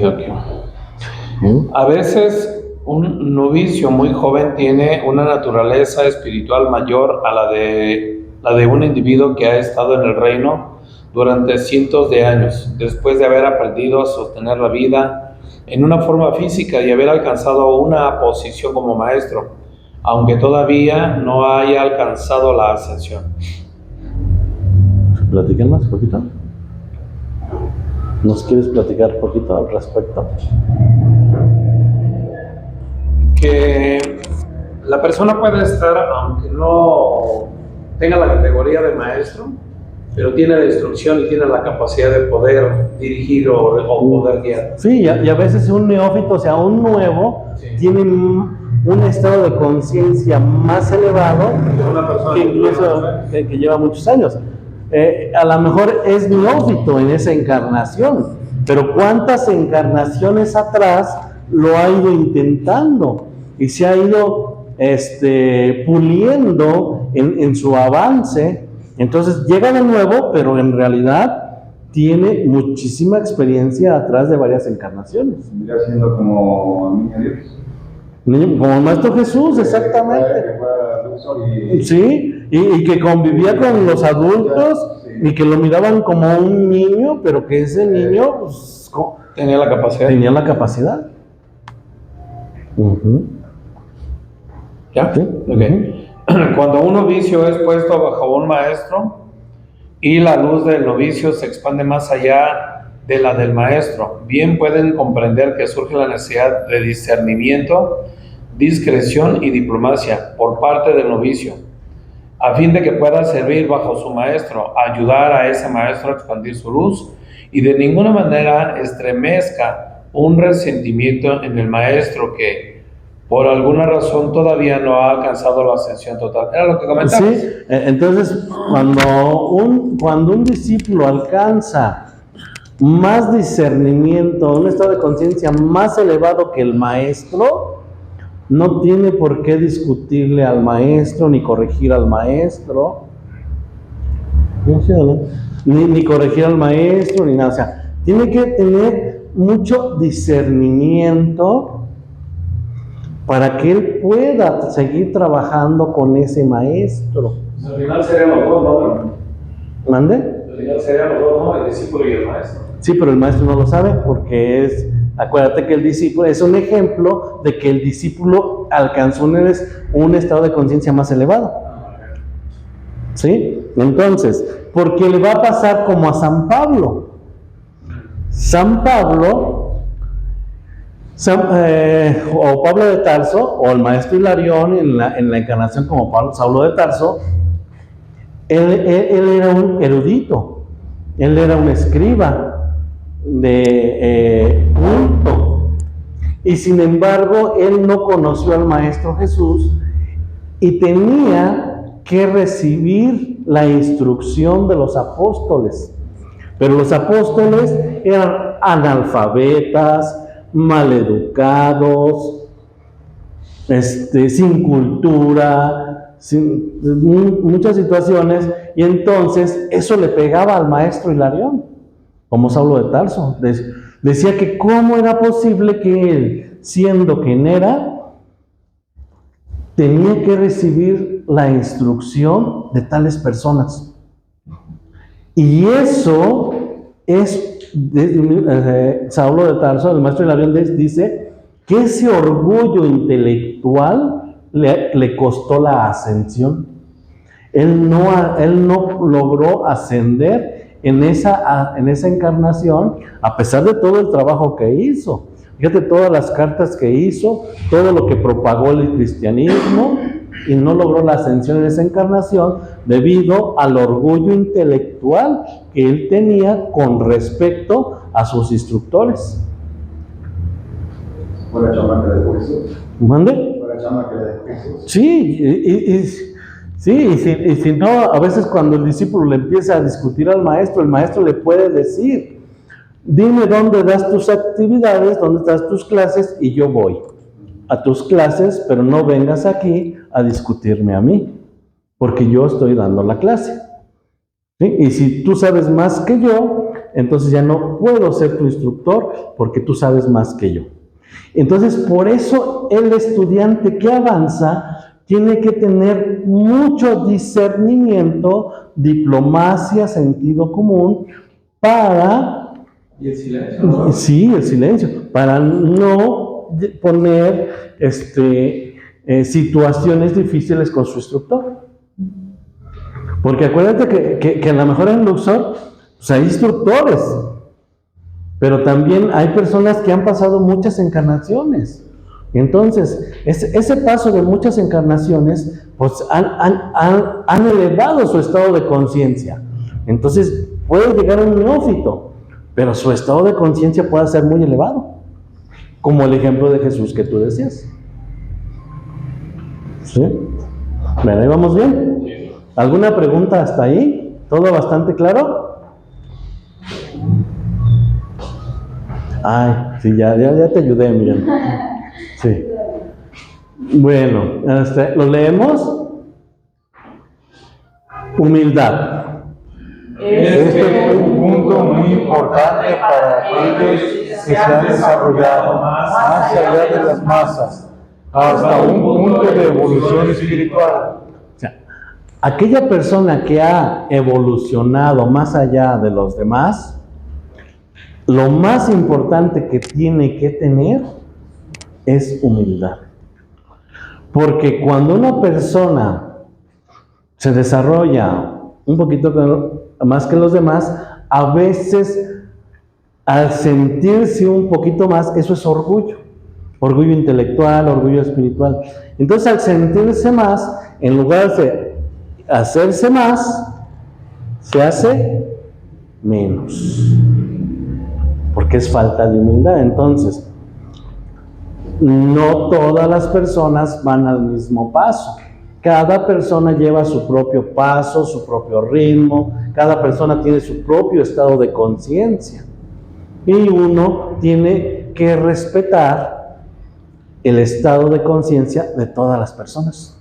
A veces un novicio muy joven tiene una naturaleza espiritual mayor a la de un individuo que ha estado en el reino durante cientos de años, después de haber aprendido a sostener la vida en una forma física y haber alcanzado una posición como maestro, aunque todavía no haya alcanzado la ascensión. ¿Platican más poquito? ¿Nos quieres platicar poquito al respecto? Que la persona puede estar, aunque no tenga la categoría de maestro, pero tiene la instrucción y tiene la capacidad de poder dirigir o poder guiar. Sí, y a veces un neófito, o sea, un nuevo, sí, tiene un estado de conciencia más elevado una persona que incluso que lleva muchos años. A lo mejor es neófito en esa encarnación, pero ¿cuántas encarnaciones atrás lo ha ido intentando y se ha ido puliendo en su avance? Entonces llega de nuevo, pero en realidad tiene muchísima experiencia atrás de varias encarnaciones. Vendría siendo como niño Dios. Como el Maestro Jesús, exactamente. Sí, y que convivía con los adultos, sí, y que lo miraban como un niño, pero que ese niño pues, tenía la capacidad. Tenía la capacidad. ¿Ya? Sí. Okay. Cuando un novicio es puesto bajo un maestro y la luz del novicio se expande más allá de la del maestro, bien pueden comprender que surge la necesidad de discernimiento, discreción y diplomacia por parte del novicio, a fin de que pueda servir bajo su maestro, ayudar a ese maestro a expandir su luz y de ninguna manera estremezca un resentimiento en el maestro que por alguna razón todavía no ha alcanzado la ascensión total. Era lo que comentabas. Sí, entonces cuando un discípulo alcanza más discernimiento, un estado de conciencia más elevado que el maestro, no tiene por qué discutirle al maestro, ni corregir al maestro, ni corregir al maestro, ni nada. O sea, tiene que tener mucho discernimiento para que él pueda seguir trabajando con ese maestro. Al final serían los dos, ¿no? ¿Mande? Al final serían los dos, ¿no? El discípulo y el maestro. Sí, pero el maestro no lo sabe porque acuérdate que el discípulo es un ejemplo de que el discípulo alcanzó un estado de conciencia más elevado. ¿Sí? Entonces, porque le va a pasar como a San Pablo. San Pablo, o Pablo de Tarso, o el maestro Hilarión en la encarnación como Saulo de Tarso, él era un erudito, él era un escriba de culto, y sin embargo él no conoció al Maestro Jesús y tenía que recibir la instrucción de los apóstoles, pero los apóstoles eran analfabetas, maleducados, sin cultura, sin muchas situaciones, y entonces eso le pegaba al maestro Hilarión, como Saulo de Tarso. Decía que cómo era posible que él, siendo quien era, tenía que recibir la instrucción de tales personas. Y eso es, Saulo de Tarso, el maestro Hilarión, dice que ese orgullo intelectual le costó la ascensión. Él no logró ascender en esa encarnación, a pesar de todo el trabajo que hizo. Fíjate todas las cartas que hizo, todo lo que propagó el cristianismo, y no logró la ascensión en esa encarnación debido al orgullo intelectual que él tenía con respecto a sus instructores. Fue la chama que le dejó Jesús. ¿Mande? Fue la chama que le dejó Jesús. Sí, y si no, a veces cuando el discípulo le empieza a discutir al maestro, el maestro le puede decir: dime dónde das tus actividades, dónde das tus clases, y yo voy a tus clases, pero no vengas aquí a discutirme a mí, porque yo estoy dando la clase. ¿Sí? Y si tú sabes más que yo, entonces ya no puedo ser tu instructor, porque tú sabes más que yo. Entonces, por eso el estudiante que avanza tiene que tener mucho discernimiento, diplomacia, sentido común, para... ¿Y el silencio? ¿No? Sí, el silencio, para no poner situaciones difíciles con su instructor. Porque acuérdate que a lo mejor en Luxor pues hay instructores, pero también hay personas que han pasado muchas encarnaciones. Entonces, ese paso de muchas encarnaciones pues han elevado su estado de conciencia. Entonces puede llegar a un neófito, pero su estado de conciencia puede ser muy elevado, como el ejemplo de Jesús que tú decías. ¿Sí? Bueno, ¿ahí vamos bien? ¿Alguna pregunta hasta ahí? ¿Todo bastante claro? Ay, sí, ya te ayudé, miren. Sí. Bueno, ¿lo leemos? Humildad. Este es un punto muy importante para aquellos que se han desarrollado más allá de las masas, hasta un punto de evolución espiritual. O sea, aquella persona que ha evolucionado más allá de los demás, lo más importante que tiene que tener es humildad. Porque cuando una persona se desarrolla un poquito más que los demás, a veces al sentirse un poquito más, eso es orgullo intelectual, orgullo espiritual. Entonces, al sentirse más, en lugar de hacerse más, se hace menos. porque es falta de humildad. Entonces, no todas las personas van al mismo paso. Cada persona lleva su propio paso, su propio ritmo. Cada persona tiene su propio estado de conciencia. Y uno tiene que respetar el estado de conciencia de todas las personas.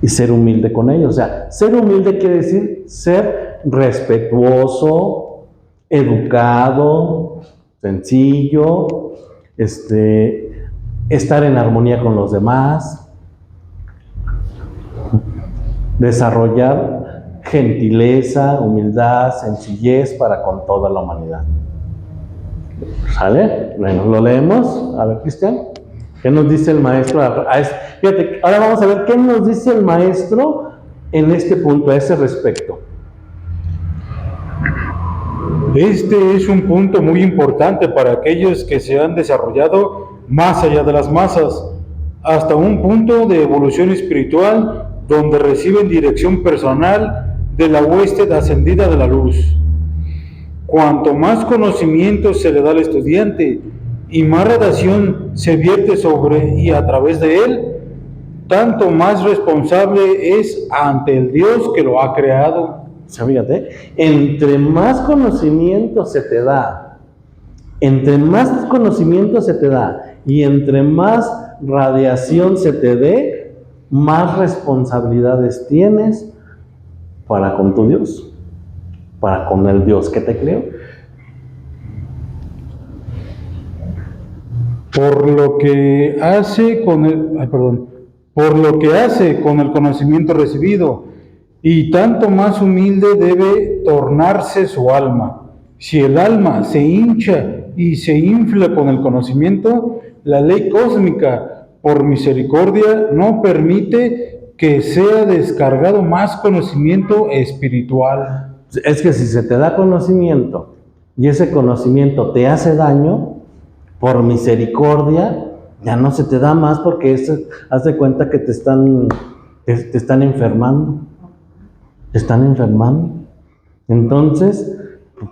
Y ser humilde con ellos. O sea, ser humilde quiere decir ser respetuoso, educado, sencillo, estar en armonía con los demás, desarrollar gentileza, humildad, sencillez para con toda la humanidad. ¿Sale? Bueno, lo leemos. A ver, Cristian, ¿qué nos dice el maestro? Fíjate, ahora vamos a ver qué nos dice el maestro en este punto, a ese respecto. Este es un punto muy importante para aquellos que se han desarrollado más allá de las masas, hasta un punto de evolución espiritual donde reciben dirección personal de la hueste ascendida de la luz. Cuanto más conocimiento se le da al estudiante y más radiación se vierte sobre y a través de él, tanto más responsable es ante el Dios que lo ha creado. O sea, fíjate, entre más conocimiento se te da, y entre más radiación se te dé, más responsabilidades tienes para con tu Dios, para con el Dios que te creó. Por lo que hace con el conocimiento recibido, y tanto más humilde debe tornarse su alma. Si el alma se hincha y se infla con el conocimiento, la ley cósmica, por misericordia, no permite que sea descargado más conocimiento espiritual. Es que si se te da conocimiento y ese conocimiento te hace daño, por misericordia, ya no se te da más, porque haz de cuenta que te están enfermando. Te están enfermando. Entonces,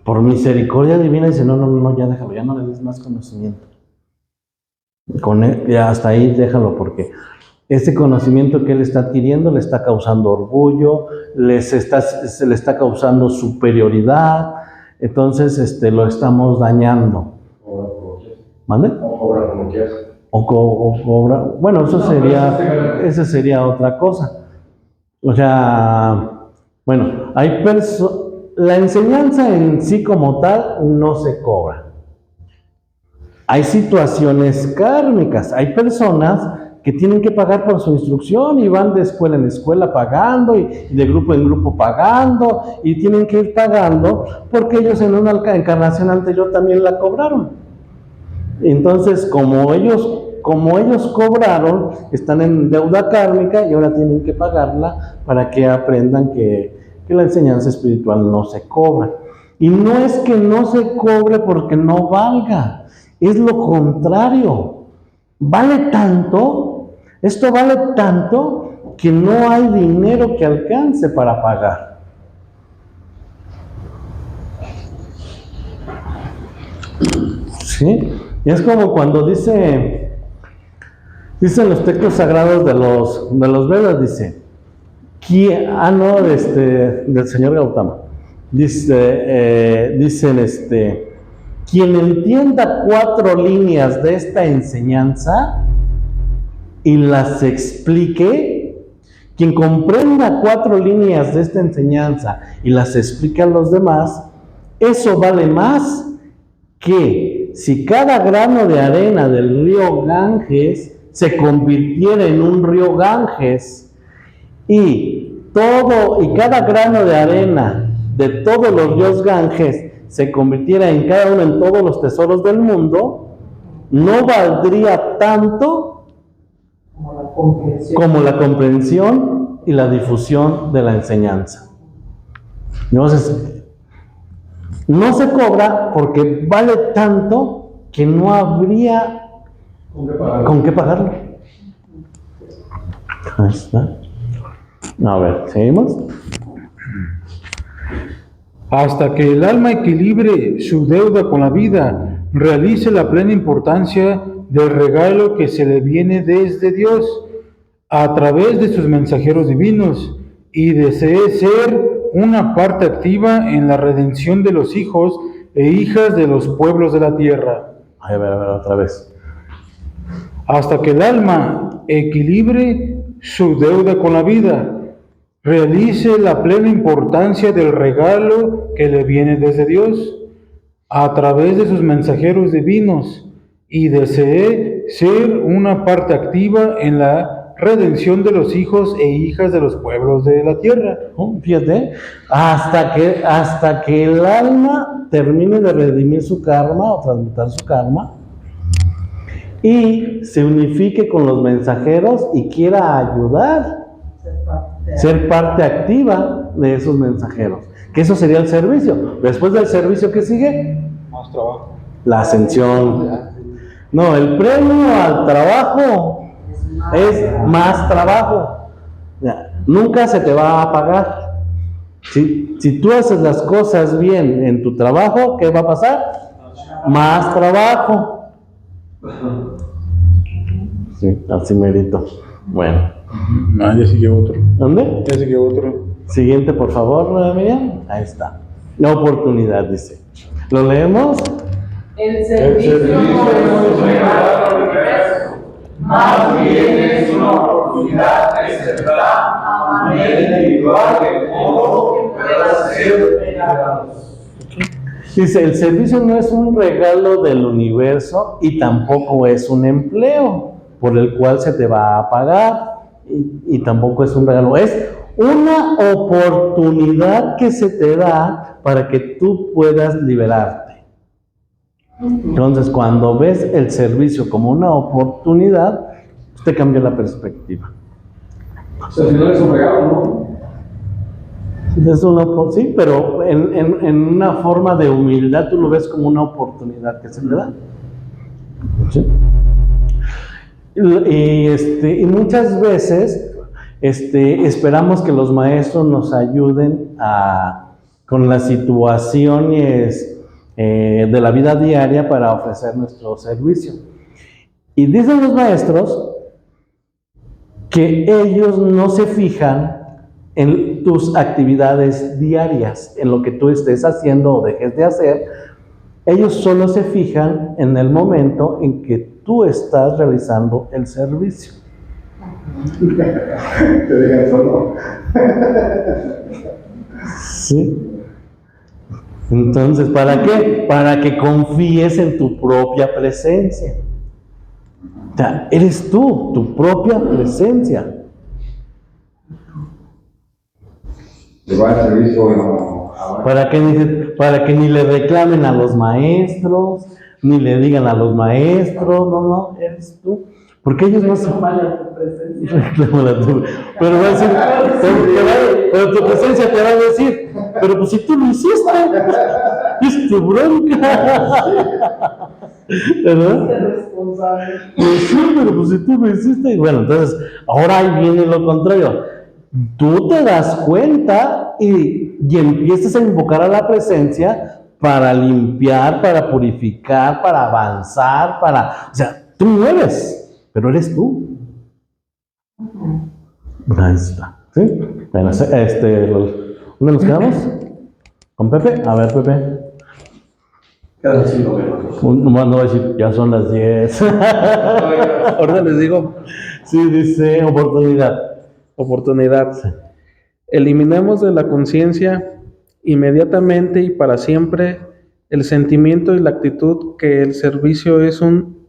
por misericordia divina, dice, no, ya déjalo, ya no le des más conocimiento. Con él, ya hasta ahí déjalo, porque ese conocimiento que él está adquiriendo le está causando orgullo, se le está causando superioridad, entonces lo estamos dañando. ¿Mande? O cobra como quieras. O cobra. Bueno, esa sería otra cosa. O sea, bueno, la enseñanza en sí como tal no se cobra. Hay situaciones kármicas, hay personas que tienen que pagar por su instrucción y van de escuela en escuela pagando y de grupo en grupo pagando y tienen que ir pagando porque ellos en una encarnación anterior también la cobraron. Entonces, como ellos cobraron, están en deuda kármica y ahora tienen que pagarla para que aprendan que la enseñanza espiritual no se cobra. Y no es que no se cobre porque no valga, es lo contrario. Vale tanto, esto vale tanto que no hay dinero que alcance para pagar. ¿Sí? Y es como cuando dicen los textos sagrados de los Vedas, dice, del señor Gautama, dicen, quien entienda 4 líneas de esta enseñanza y las explique, quien comprenda 4 líneas de esta enseñanza y las explique a los demás, eso vale más que si cada grano de arena del río Ganges se convirtiera en un río Ganges y cada grano de arena de todos los ríos Ganges se convirtiera en cada uno en todos los tesoros del mundo, no valdría tanto como la comprensión y la difusión de la enseñanza. Entonces, no se cobra porque vale tanto que no habría con qué pagarlo. Ahí está. A ver, seguimos. hasta que el alma equilibre su deuda con la vida, realice la plena importancia del regalo que se le viene desde Dios a través de sus mensajeros divinos y desee ser una parte activa en la redención de los hijos e hijas de los pueblos de la tierra. A ver, otra vez. Hasta que el alma equilibre su deuda con la vida, realice la plena importancia del regalo que le viene desde Dios a través de sus mensajeros divinos y desee ser una parte activa en la redención de los hijos e hijas de los pueblos de la tierra. Fíjate, hasta que el alma termine de redimir su karma o transmutar su karma y se unifique con los mensajeros y quiera ayudar, ser parte activa de esos mensajeros, que eso sería el servicio. Después del servicio, ¿qué sigue? Más trabajo. La ascensión. No, el premio al trabajo es más trabajo. Nunca se te va a pagar. Si tú haces las cosas bien en tu trabajo, ¿qué va a pasar? Más trabajo. Sí, así merito. Bueno. Ya siguió otro. ¿Dónde? Ya siguió otro. Siguiente, por favor, Miriam. Ahí está. La oportunidad, dice. ¿Lo leemos? El servicio no es un regalo al universo, más bien es una oportunidad que se da a manera individual de modo que pueda ser regalados. Dice, el servicio no es un regalo del universo y tampoco es un empleo por el cual se te va a pagar y tampoco es un regalo, es una oportunidad que se te da para que tú puedas liberarte. Entonces, cuando ves el servicio como una oportunidad, te cambia la perspectiva. O sea, al final es un regalo, ¿no? Es sí, pero en una forma de humildad tú lo ves como una oportunidad que se te da. ¿Sí? Y muchas veces esperamos que los maestros nos ayuden con las situaciones de la vida diaria para ofrecer nuestro servicio. Y dicen los maestros que ellos no se fijan en tus actividades diarias, en lo que tú estés haciendo o dejes de hacer. Ellos solo se fijan en el momento en que tú estás realizando el servicio. Te dejan solo. Sí. Entonces, ¿para qué? Para que confíes en tu propia presencia. O sea, eres tú, tu propia presencia. Llevar el servicio Para que ni le reclamen a los maestros, ni le digan a los maestros, no, eres tú. Porque ellos no se... Reclámala tú. Pero va a decir, pero tu presencia te va a decir, pero pues si tú lo hiciste, es tu bronca. ¿Verdad? Pues sí, pero pues si tú lo hiciste, y bueno, entonces, ahora ahí viene lo contrario. Tú te das cuenta y empiezas a invocar a la presencia para limpiar, para purificar, para avanzar, o sea, tú no eres, pero eres tú. Ahí está. ¿Sí? Bueno, ¿dónde nos quedamos? ¿Con Pepe? A ver, Pepe. Quedan 5 minutos. No voy a decir, ya son las 10. Ahora les digo. Sí, dice oportunidad. Sí. Eliminemos de la conciencia inmediatamente y para siempre el sentimiento y la actitud que el servicio es un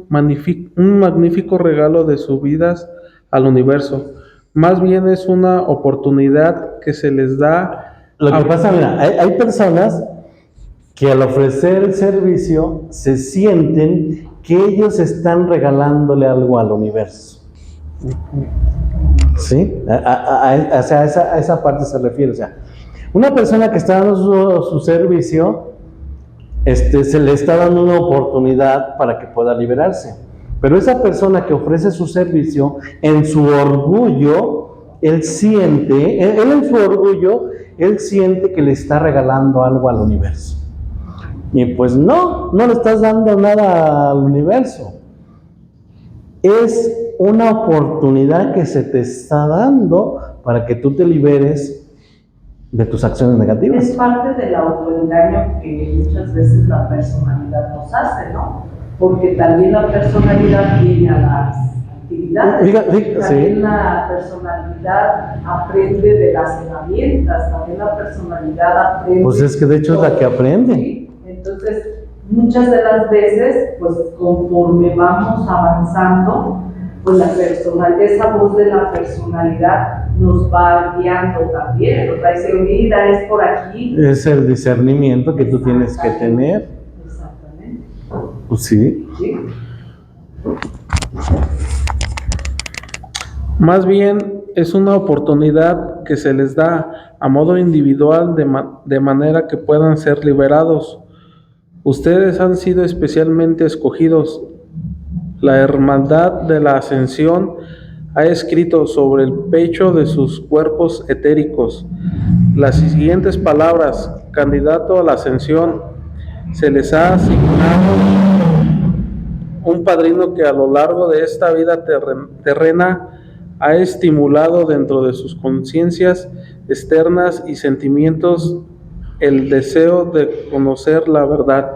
magnífico regalo de subidas al universo. Más bien es una oportunidad que se les da. Lo que pasa, mira, hay personas que al ofrecer el servicio se sienten que ellos están regalándole algo al universo. ¿Sí? O sea, a esa parte se refiere. O sea, una persona que está dando su servicio, se le está dando una oportunidad para que pueda liberarse. Pero esa persona que ofrece su servicio, en su orgullo, él siente, él en su orgullo, él siente que le está regalando algo al universo. Y pues no le estás dando nada al universo. Es una oportunidad que se te está dando para que tú te liberes de tus acciones negativas. Es parte del autoengaño que muchas veces la personalidad nos hace, ¿no? Porque también la personalidad viene a las actividades. También la personalidad aprende de las herramientas, también la personalidad aprende. Pues es que de hecho es la que aprende. ¿Sí? Entonces, muchas de las veces, pues conforme vamos avanzando, pues esa voz de la personalidad nos va guiando también, nos va a decir, mira, es por aquí. Es el discernimiento que tú tienes que tener. Exactamente. Pues sí. ¿Sí? Más bien es una oportunidad que se les da a modo individual de manera que puedan ser liberados. Ustedes han sido especialmente escogidos. La Hermandad de la Ascensión ha escrito sobre el pecho de sus cuerpos etéricos las siguientes palabras: candidato a la ascensión. Se les ha asignado un padrino que a lo largo de esta vida terrena ha estimulado dentro de sus conciencias externas y sentimientos el deseo de conocer la verdad.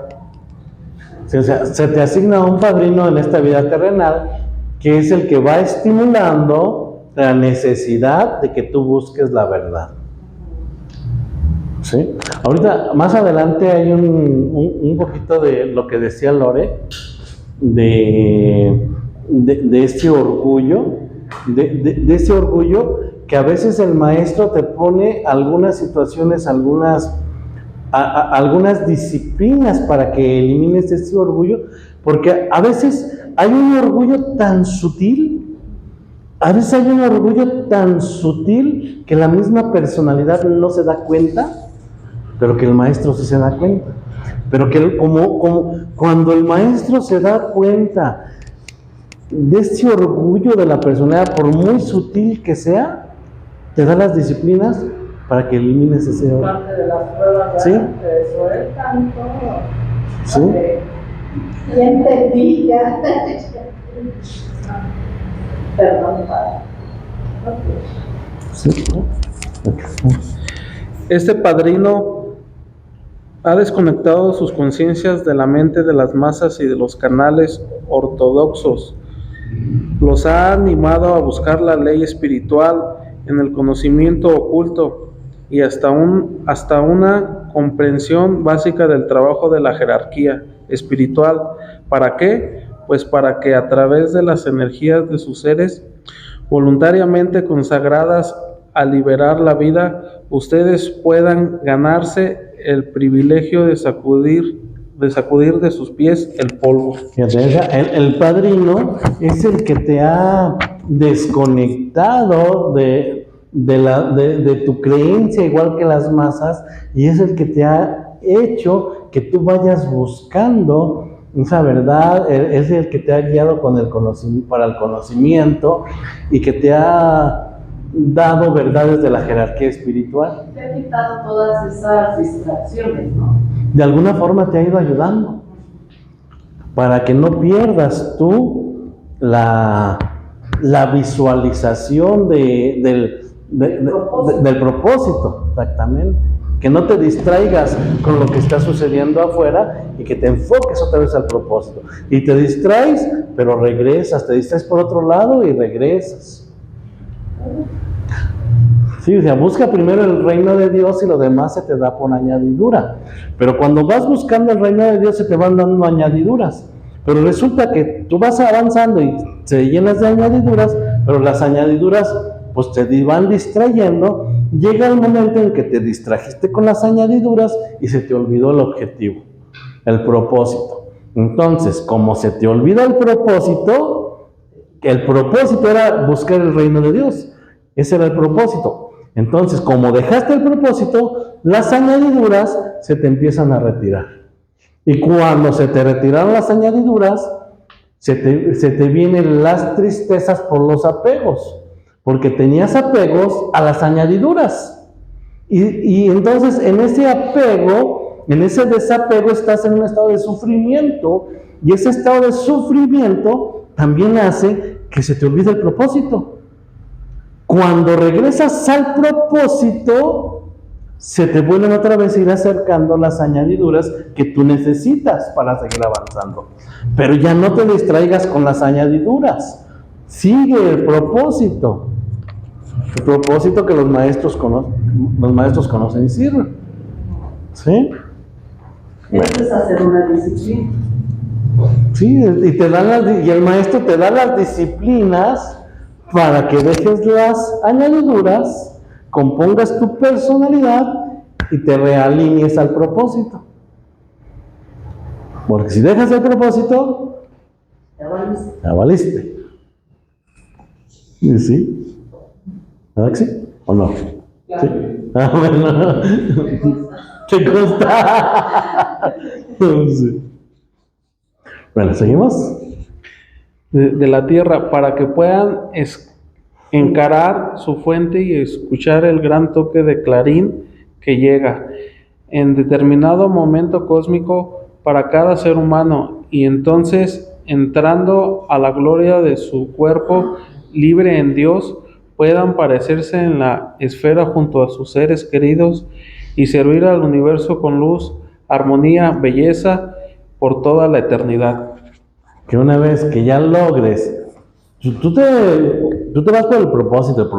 Sí, o sea, se te asigna un padrino en esta vida terrenal que es el que va estimulando la necesidad de que tú busques la verdad. ¿Sí? Ahorita, más adelante hay un poquito de lo que decía Lore, de este orgullo, de ese orgullo que a veces el maestro te pone algunas situaciones, algunas disciplinas para que elimines ese orgullo, porque a veces hay un orgullo tan sutil, que la misma personalidad no se da cuenta, pero que el maestro sí se da cuenta. Pero que como cuando el maestro se da cuenta de ese orgullo de la personalidad, por muy sutil que sea, te da las disciplinas para que elimines ese orgullo. Parte de las pruebas, ¿Sí? Te sueltan todo. ¿Sí? Ya entendí, ya. Perdón, padre. Sí. Este padrino ha desconectado sus conciencias de la mente de las masas y de los canales ortodoxos. Los ha animado a buscar la ley espiritual en el conocimiento oculto y hasta una comprensión básica del trabajo de la jerarquía espiritual. ¿Para qué? Pues para que a través de las energías de sus seres voluntariamente consagradas a liberar la vida, ustedes puedan ganarse el privilegio de sacudir de sus pies el polvo. El padrino es el que te ha desconectado de tu creencia, igual que las masas, y es el que te ha hecho que tú vayas buscando esa verdad, es el que te ha guiado para el conocimiento y que te ha dado verdades de la jerarquía espiritual. Te ha quitado todas esas distracciones, ¿no? De alguna forma te ha ido ayudando para que no pierdas tú la visualización del propósito, exactamente. Que no te distraigas con lo que está sucediendo afuera y que te enfoques otra vez al propósito. Y te distraes, pero regresas, te distraes por otro lado y regresas. Sí, o sea, busca primero el reino de Dios y lo demás se te da por añadidura. Pero cuando vas buscando el reino de Dios se te van dando añadiduras. Pero resulta que tú vas avanzando y se llenas de añadiduras, pero las añadiduras pues te van distrayendo. Llega el momento en que te distrajiste con las añadiduras y se te olvidó el objetivo, el propósito. Entonces, como se te olvida el propósito era buscar el reino de Dios. Ese era el propósito. Entonces, como dejaste el propósito, las añadiduras se te empiezan a retirar. Y cuando se te retiraron las añadiduras, se te vienen las tristezas por los apegos. porque tenías apegos a las añadiduras. Y entonces en ese apego, en ese desapego, estás en un estado de sufrimiento, y ese estado de sufrimiento también hace que se te olvide el propósito. Cuando regresas al propósito, se te vuelven otra vez a ir acercando las añadiduras que tú necesitas para seguir avanzando. Pero ya no te distraigas con las añadiduras. Sigue el propósito. El propósito que los maestros conocen y sirven. ¿Sí? Esto es hacer una disciplina. Sí, y el maestro te da las disciplinas para que dejes las añadiduras, compongas tu personalidad y te realinees al propósito. Porque si dejas el propósito, ya valiste. ¿Y sí? ¿Verdad que sí? ¿O no? ¿Sí? Ah, bueno. ¿Qué consta? Sí. Bueno, ¿seguimos? De la tierra, para que puedan encarar su fuente y escuchar el gran toque de clarín que llega en determinado momento cósmico para cada ser humano, y entonces, entrando a la gloria de su cuerpo libre en Dios, puedan parecerse en la esfera junto a sus seres queridos y servir al universo con luz, armonía, belleza por toda la eternidad. Que una vez que ya logres, tú te vas por el propósito,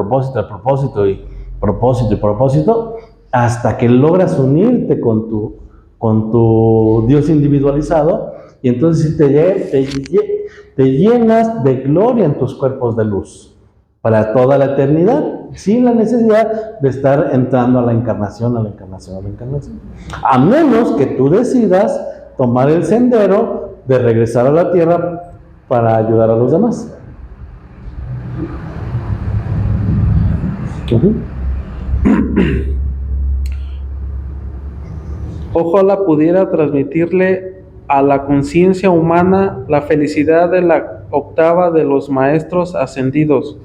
hasta que logras unirte con tu Dios individualizado, y entonces te llenas de gloria en tus cuerpos de luz para toda la eternidad, sin la necesidad de estar entrando a la encarnación. A menos que tú decidas tomar el sendero de regresar a la tierra para ayudar a los demás. Ojalá pudiera transmitirle a la conciencia humana la felicidad de la octava de los maestros ascendidos.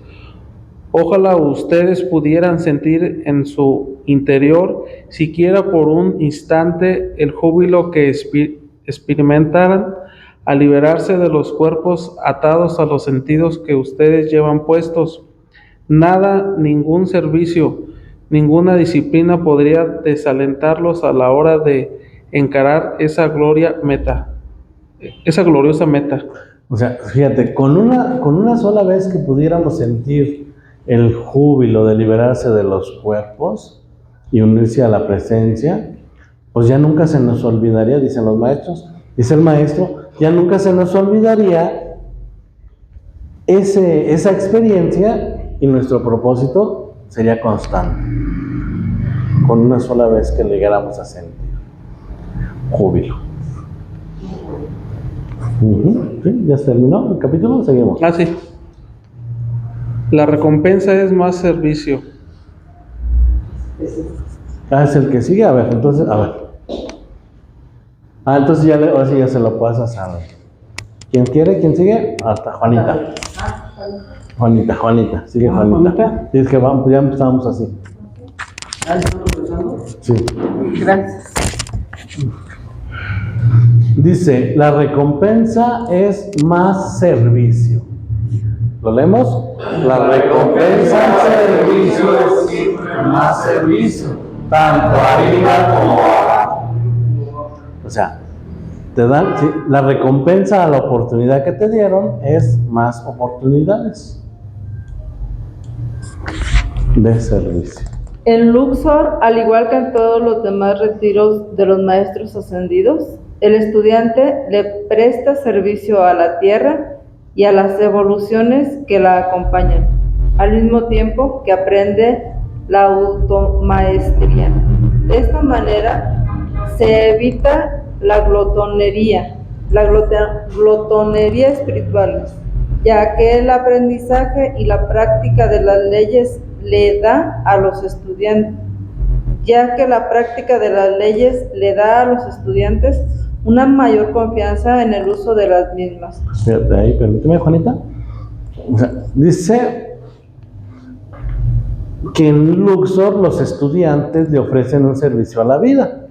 Ojalá ustedes pudieran sentir en su interior, siquiera por un instante, el júbilo que experimentaran al liberarse de los cuerpos atados a los sentidos que ustedes llevan puestos. Nada, ningún servicio, ninguna disciplina podría desalentarlos a la hora de encarar esa gloriosa meta. O sea, fíjate, con una sola vez que pudiéramos sentir el júbilo de liberarse de los cuerpos y unirse a la presencia, pues ya nunca se nos olvidaría, dicen los maestros, dice el maestro, ya nunca se nos olvidaría esa experiencia, y nuestro propósito sería constante, con una sola vez que llegáramos a sentir júbilo. ¿Sí? ¿Ya se terminó el capítulo? Seguimos. Sí. La recompensa es más servicio. Es el que sigue. A ver, entonces, entonces ahora sí ya se lo pasas a... ¿Quién quiere? ¿Quién sigue? Hasta Juanita. Juanita. Sigue Juanita. Sí, es que vamos, ya empezamos así. Sí. Gracias. Dice, la recompensa es más servicio. ¿Lo leemos? La recompensa en servicio es siempre más servicio, tanto arriba como abajo. O sea, la recompensa a la oportunidad que te dieron es más oportunidades de servicio. En Luxor, al igual que en todos los demás retiros de los maestros ascendidos, el estudiante le presta servicio a la tierra y a las evoluciones que la acompañan, al mismo tiempo que aprende la automaestría. De esta manera se evita la glotonería espiritual, ya que el aprendizaje y la práctica de las leyes le da a los estudiantes, una mayor confianza en el uso de las mismas. Fíjate ahí, permíteme, Juanita. O sea, dice, que en Luxor los estudiantes le ofrecen un servicio a la vida.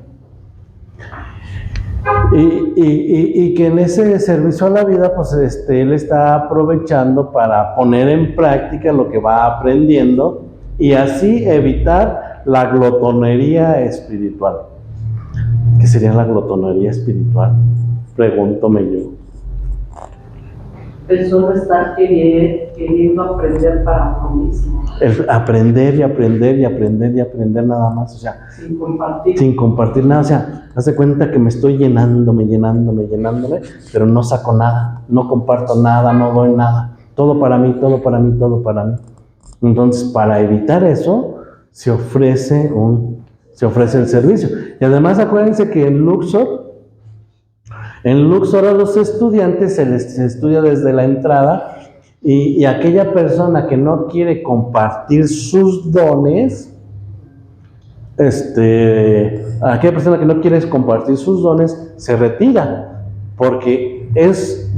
Y que en ese servicio a la vida, pues él está aprovechando para poner en práctica lo que va aprendiendo y así evitar la glotonería espiritual. ¿Qué sería la glotonería espiritual? Pregúntome yo. El solo estar queriendo aprender para uno mismo. El aprender y aprender y aprender y aprender nada más, o sea, Sin compartir. sin compartir nada, o sea, haz cuenta que me estoy llenándome, pero no saco nada, no comparto nada, no doy nada, todo para mí, todo para mí, todo para mí. Entonces, para evitar eso, se ofrece el servicio. Y además, acuérdense que en Luxor a los estudiantes se les estudia desde la entrada y aquella persona que no quiere compartir sus dones, se retira, porque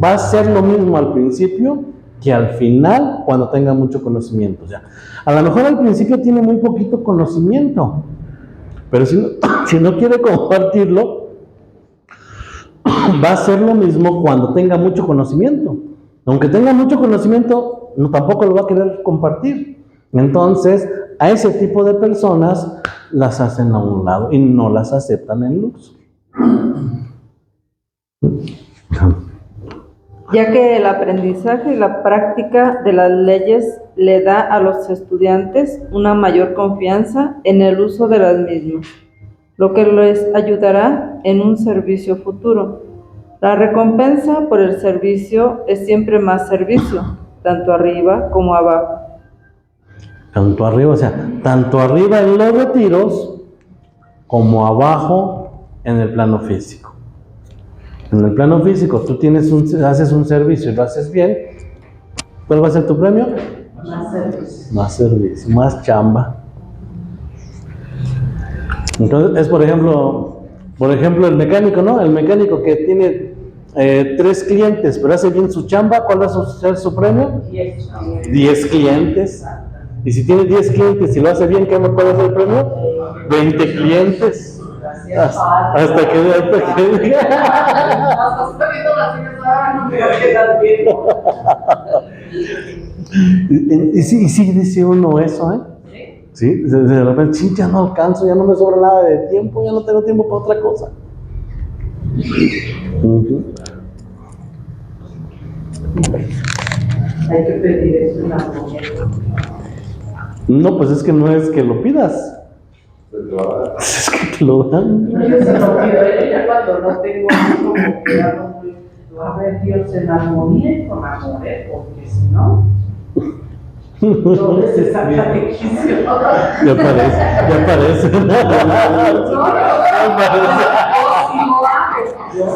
va a ser lo mismo al principio que al final cuando tenga mucho conocimiento. O sea, a lo mejor al principio tiene muy poquito conocimiento, pero si no quiere compartirlo, va a ser lo mismo cuando tenga mucho conocimiento. Aunque tenga mucho conocimiento, tampoco lo va a querer compartir. Entonces, a ese tipo de personas las hacen a un lado y no las aceptan en Luxor. Ya que el aprendizaje y la práctica de las leyes le da a los estudiantes una mayor confianza en el uso de las mismas, lo que les ayudará en un servicio futuro. La recompensa por el servicio es siempre más servicio, tanto arriba como abajo. Tanto arriba en los retiros como abajo en el plano físico. En el plano físico tú haces un servicio y lo haces bien, ¿cuál va a ser tu premio? Más servicio, más chamba. Entonces es por ejemplo el mecánico, ¿no? El mecánico que tiene 3 clientes, pero hace bien su chamba, ¿cuál va a ser su premio? 10 clientes. Y si tiene 10 clientes y lo hace bien, ¿cuál es el premio? 20 clientes. Hasta que y sí dice uno eso, ¿eh? Sí, de repente, sí, ya no alcanzo, ya no me sobra nada de tiempo, ya no tengo tiempo para otra cosa. Hay que pedir eso en la moneda. No, pues es que no es que lo pidas. Es que te lo dan. Yo se lo pido ya cuando no tengo como que ya no voy a ver Dios en armonía y con amor, porque si no, no se saca de quicio. Ya parece.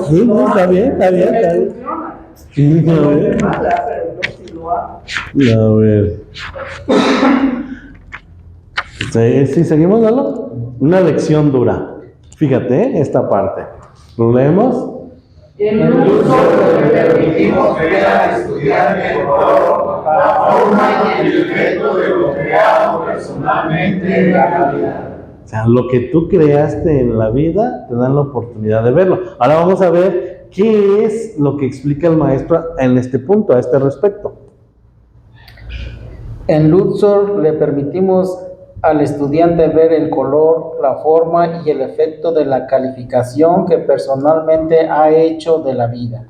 Sí, no, está bien. Sí, a ver. A ver. Sí, seguimos, Lalo. Una lección dura. Fíjate, esta parte. ¿Lo leemos? En Luxor le permitimos ver al estudiante todo, la forma y el efecto de lo creado personalmente en la vida. O sea, lo que tú creaste en la vida, te dan la oportunidad de verlo. Ahora vamos a ver qué es lo que explica el maestro en este punto, a este respecto. En Luxor le permitimos al estudiante ver el color, la forma y el efecto de la calificación que personalmente ha hecho de la vida.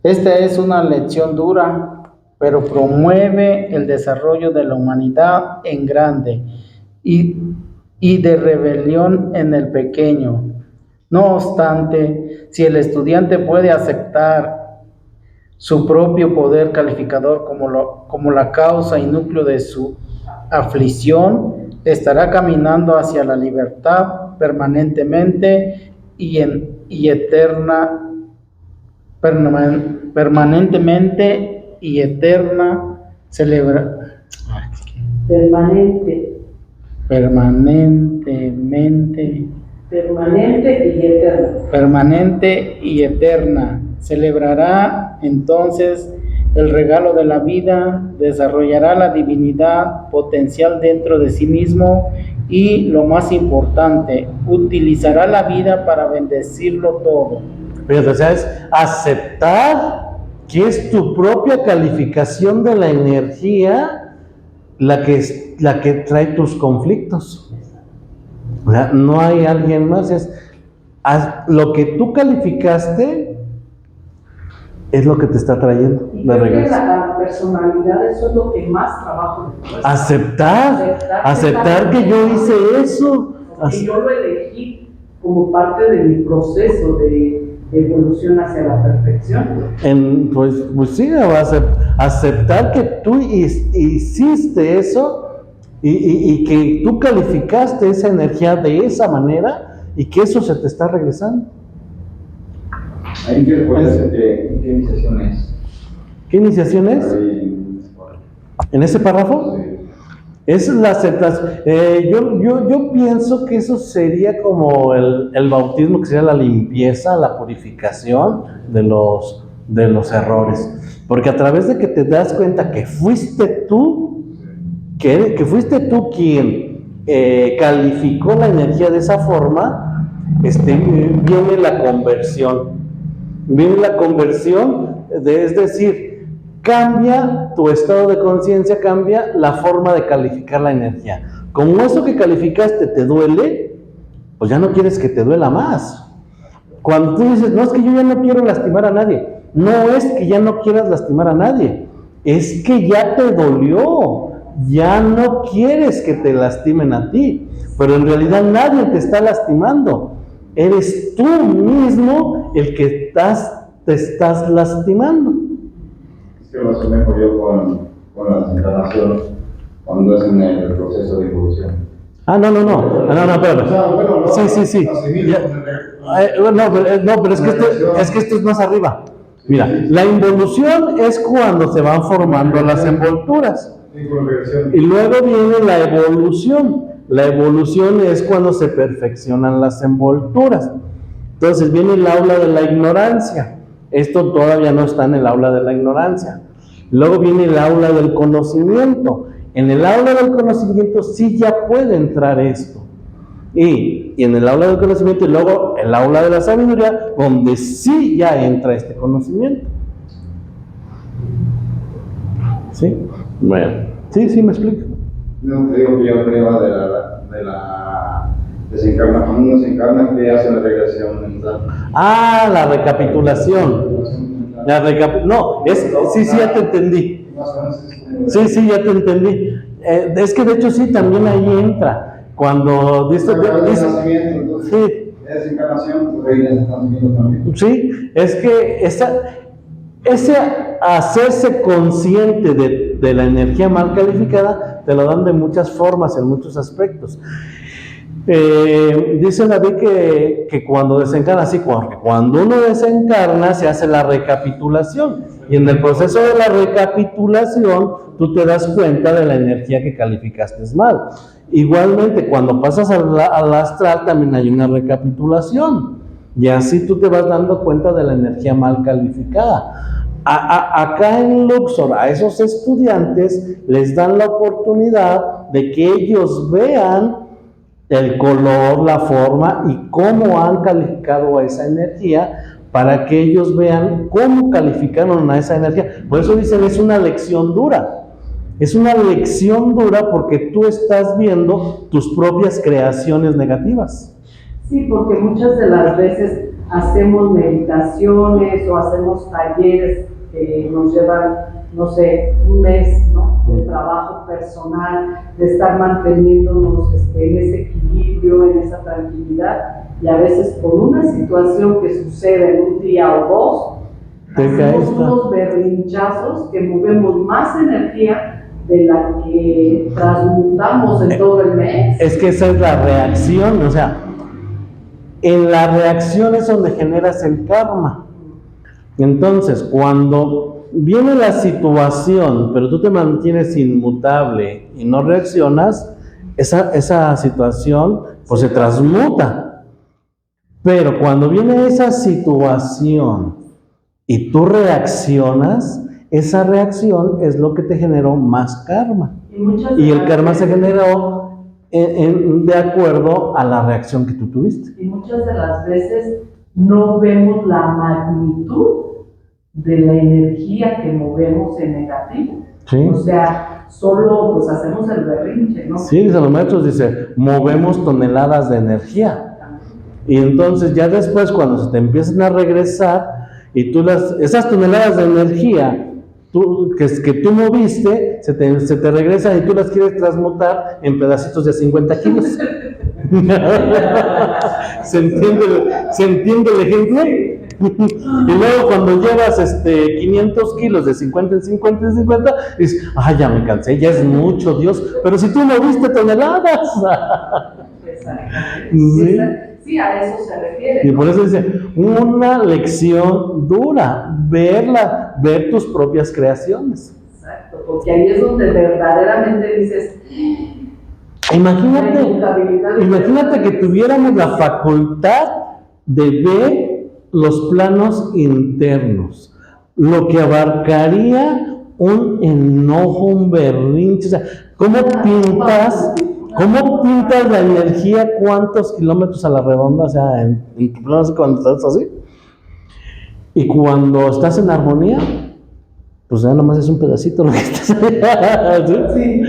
Esta es una lección dura, pero promueve el desarrollo de la humanidad en grande y de rebelión en el pequeño. No obstante, si el estudiante puede aceptar su propio poder calificador como la causa y núcleo de su aflicción, estará caminando hacia la libertad permanentemente y eterna permanente y eterna. Celebrará entonces el regalo de la vida, desarrollará la divinidad potencial dentro de sí mismo y, lo más importante, utilizará la vida para bendecirlo todo. Fíjate, o sea, es aceptar que es tu propia calificación de la energía la que trae tus conflictos. O sea, no hay alguien más, es lo que tú calificaste es lo que te está trayendo Y de creo que regreso. la personalidad, eso es lo que más trabajo le cuesta. Aceptar que yo hice eso. Que yo lo elegí como parte de mi proceso de evolución hacia la perfección. Pues sí, aceptar que tú hiciste eso y que tú calificaste esa energía de esa manera y que eso se te está regresando. ¿Ahí qué recuerdas qué iniciación es? ¿Qué iniciación es? ¿En ese párrafo? Es la aceptación. Yo pienso que eso sería como el bautismo, que sería la limpieza, la purificación de los errores. Porque a través de que te das cuenta que fuiste tú, que fuiste tú quien calificó la energía de esa forma, viene la conversión. Viene la conversión, es decir, cambia tu estado de conciencia, cambia la forma de calificar la energía. Como eso que calificaste te duele, pues ya no quieres que te duela más. Cuando tú dices, no, es que yo ya no quiero lastimar a nadie, no es que ya no quieras lastimar a nadie, es que ya te dolió, ya no quieres que te lastimen a ti, pero en realidad nadie te está lastimando. Eres tú mismo el que te estás lastimando. Es que lo asemejo yo con la desencarnación cuando es en el proceso de evolución. No, espérame. Sí. Pero es que esto es más arriba. Mira, la involución es cuando se van formando las envolturas. Y luego viene la evolución. La evolución es cuando se perfeccionan las envolturas. Entonces viene el aula de la ignorancia. Esto todavía no está en el aula de la ignorancia. Luego viene el aula del conocimiento. En el aula del conocimiento sí ya puede entrar esto. Y en el aula del conocimiento y luego el aula de la sabiduría, donde sí ya entra este conocimiento. ¿Sí? Bueno, sí, me explico. No, te digo que yo creo de la desencarnación, cuando uno se encarna, que hace la regresión mental. La recapitulación. Sí, ya te entendí. Sí, ya te entendí. Es que de hecho sí, también ahí entra. Cuando dice nacimiento, sí. Desencarnación, pues ahí ya están viendo también. Sí, es que ese hacerse consciente de la energía mal calificada te lo dan de muchas formas, en muchos aspectos. Dice David que cuando desencarna, sí, cuando uno desencarna se hace la recapitulación, y en el proceso de la recapitulación tú te das cuenta de la energía que calificaste mal. Igualmente, cuando pasas al astral también hay una recapitulación, y así tú te vas dando cuenta de la energía mal calificada. Acá en Luxor, a esos estudiantes les dan la oportunidad de que ellos vean el color, la forma y cómo han calificado a esa energía, para que ellos vean cómo calificaron a esa energía. Por eso dicen, es una lección dura. Es una lección dura porque tú estás viendo tus propias creaciones negativas. Sí, porque muchas de las veces hacemos meditaciones o hacemos talleres que nos llevan, no sé, un mes, ¿no?, de trabajo personal, de estar manteniéndonos en ese equilibrio, en esa tranquilidad, y a veces por una situación que sucede en un día o dos, hacemos unos berrinchazos que movemos más energía de la que transmutamos en todo el mes. Es que esa es la reacción, o sea, en la reacción es donde generas el karma. Entonces, cuando viene la situación, pero tú te mantienes inmutable y no reaccionas, esa situación pues se transmuta. Pero cuando viene esa situación y tú reaccionas, esa reacción es lo que te generó más karma. muchas Y de el las karma se veces- generó de acuerdo a la reacción que tú tuviste. Y muchas de las veces no vemos la magnitud de la energía que movemos en negativo. Sí. O sea, solo pues hacemos el berrinche, ¿no? Sí, dicen los maestros, dice, movemos toneladas de energía. Y entonces ya después cuando se te empiezan a regresar y tú esas toneladas de energía que tú moviste, se te regresan y tú las quieres transmutar en pedacitos de 50 kilos. ¿Se entiende el ejemplo? Y luego cuando llevas 500 kilos de 50 en 50 en 50, dices, ay, ya me cansé, ya es mucho, Dios, pero si tú moviste toneladas. Sí. Sí, a eso se refiere. Y por eso dice, una lección dura, ver tus propias creaciones. Exacto, porque ahí es donde verdaderamente dices, Imagínate que tuviéramos la facultad de ver los planos internos, lo que abarcaría un enojo, un berrinche, o sea, ¿cómo pintas la energía? ¿Cuántos kilómetros a la redonda? O sea, en tu plano, cuando estás así. Y cuando estás en armonía, pues ya nomás es un pedacito lo que estás haciendo. ¿Sí?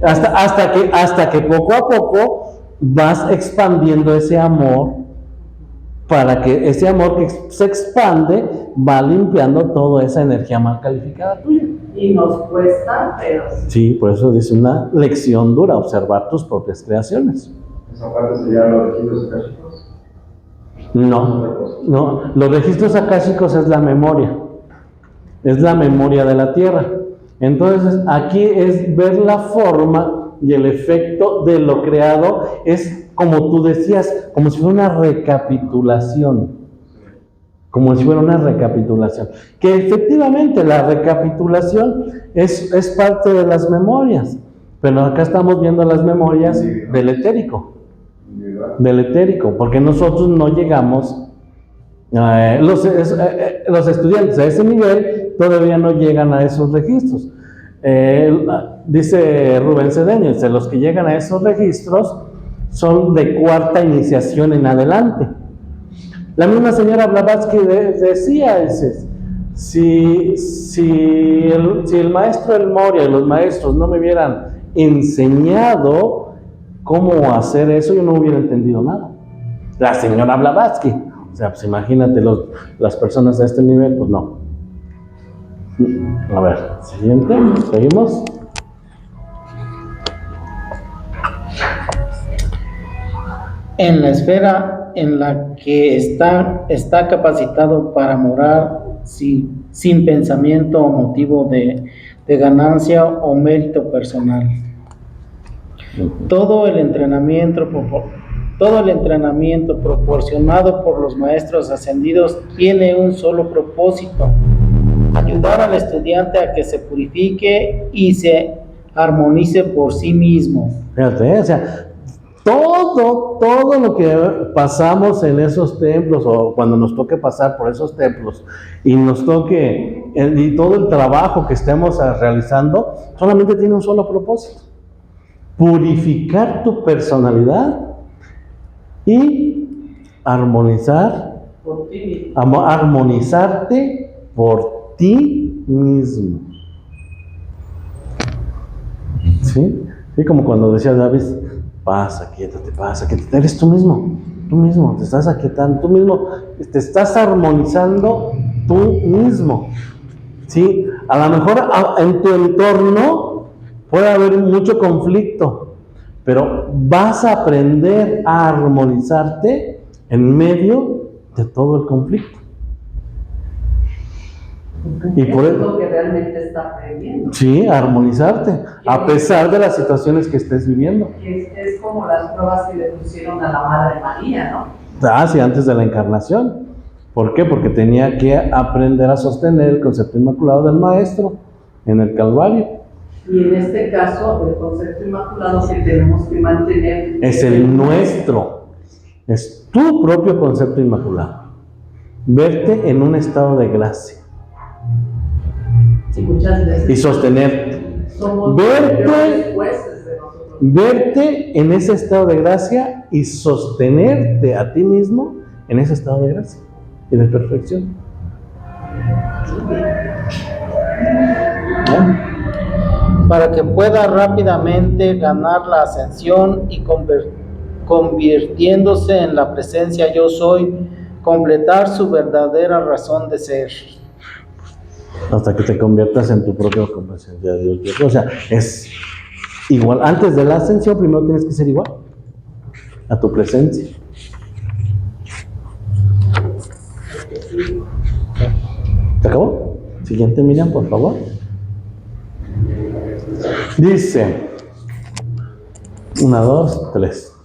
Hasta que poco a poco vas expandiendo ese amor, para que ese amor que se expande va limpiando toda esa energía mal calificada tuya. Y nos cuesta, pero... Sí, por eso dice una lección dura, observar tus propias creaciones. ¿Esa parte se llama los registros akáshicos? No, los registros akáshicos es la memoria de la Tierra. Entonces, aquí es ver la forma y el efecto de lo creado, es como tú decías, como si fuera una recapitulación. Que efectivamente la recapitulación es parte de las memorias, pero acá estamos viendo las memorias del etérico, porque nosotros no llegamos, los estudiantes a ese nivel todavía no llegan a esos registros. Dice Rubén Cedeño, los que llegan a esos registros son de cuarta iniciación en adelante. La misma señora Blavatsky decía, si el maestro El Moria y los maestros no me hubieran enseñado cómo hacer eso, yo no hubiera entendido nada. La señora Blavatsky, o sea, pues imagínate las personas a este nivel, pues no. A ver, siguiente, seguimos. En la esfera en la que está capacitado para morar sin pensamiento o motivo de ganancia o mérito personal. Todo el entrenamiento proporcionado por los maestros ascendidos tiene un solo propósito: ayudar al estudiante a que se purifique y se armonice por sí mismo. Fíjate, o sea, todo lo que pasamos en esos templos, o cuando nos toque pasar por esos templos y nos toque, y todo el trabajo que estemos realizando, solamente tiene un solo propósito: purificar tu personalidad y armonizarte por ti mismo. ¿Sí? Sí, como cuando decía David, pasa, quietate, eres tú mismo, te estás aquietando, tú mismo, te estás armonizando tú mismo. ¿Sí? A lo mejor en tu entorno puede haber mucho conflicto, pero vas a aprender a armonizarte en medio de todo el conflicto. Y por eso es lo que realmente está aprendiendo. Sí, armonizarte, a pesar de las situaciones que estés viviendo. Es como las pruebas que le pusieron a la Madre María, ¿no? Sí, antes de la encarnación. ¿Por qué? Porque tenía que aprender a sostener el concepto inmaculado del Maestro en el Calvario. Y en este caso, el concepto inmaculado que tenemos que mantener es el nuestro, es tu propio concepto inmaculado. Verte en un estado de gracia. Sí, muchas veces y sostenerte. somos Verte- peores jueces de nosotros. Verte en ese estado de gracia y sostenerte a ti mismo en ese estado de gracia y de perfección. Para que pueda rápidamente ganar la ascensión y convirtiéndose en la presencia yo soy, completar su verdadera razón de ser. Hasta que te conviertas en tu propia presencia de Dios. O sea, es igual. Antes de la ascensión, primero tienes que ser igual a tu presencia. ¿Se acabó? Siguiente, Miriam, por favor. Dice, 1, 2, 3.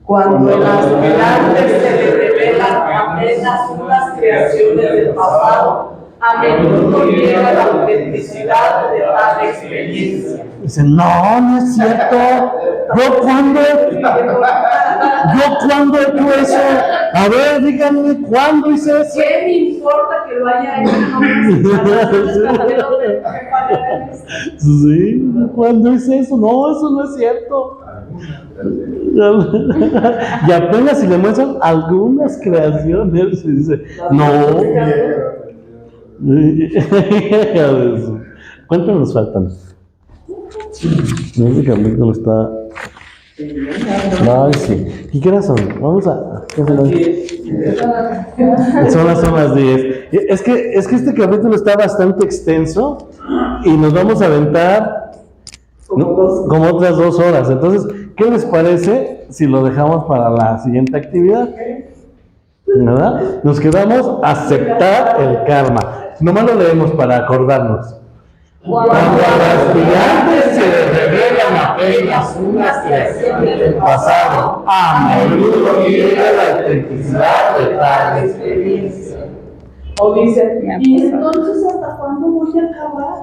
Cuando el aspirante se le revelan apenas unas creaciones del pasado, a menudo llega la autenticidad de tal experiencia. Dice, no es cierto. ¿Yo cuándo he hecho eso? A ver, díganme, ¿cuándo hice eso? ¿Qué me importa que lo haya hecho? Sí, ¿cuándo hice eso? No, eso no es cierto. Y apenas si le muestran algunas creaciones, y dice, no. ¿Cuántos nos faltan? Ese capítulo está. Ay, sí. ¿Y qué horas son? Vamos a. ¿Qué son las 10. Es que este capítulo está bastante extenso y nos vamos a aventar como otras 2 horas. Entonces, ¿qué les parece si lo dejamos para la siguiente actividad? ¿Verdad? Nos quedamos a aceptar el karma. Nomás lo leemos para acordarnos. Cuando al aspirante se le revelan apenas unas creaciones del pasado, a menudo llega la autenticidad de tal experiencia. O dice, ¿y entonces hasta cuándo voy a acabar?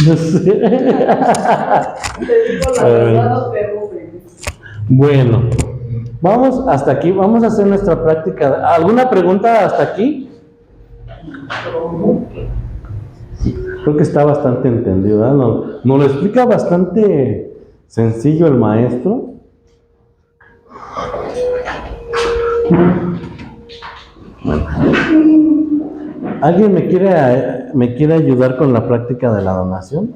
No sé. Te digo la verdad, no te rubes. Bueno, vamos hasta aquí. Vamos a hacer nuestra práctica. ¿Alguna pregunta hasta aquí? Creo que está bastante entendido, ¿verdad? Nos lo explica bastante sencillo el maestro. Bueno. ¿Alguien me quiere ayudar con la práctica de la donación?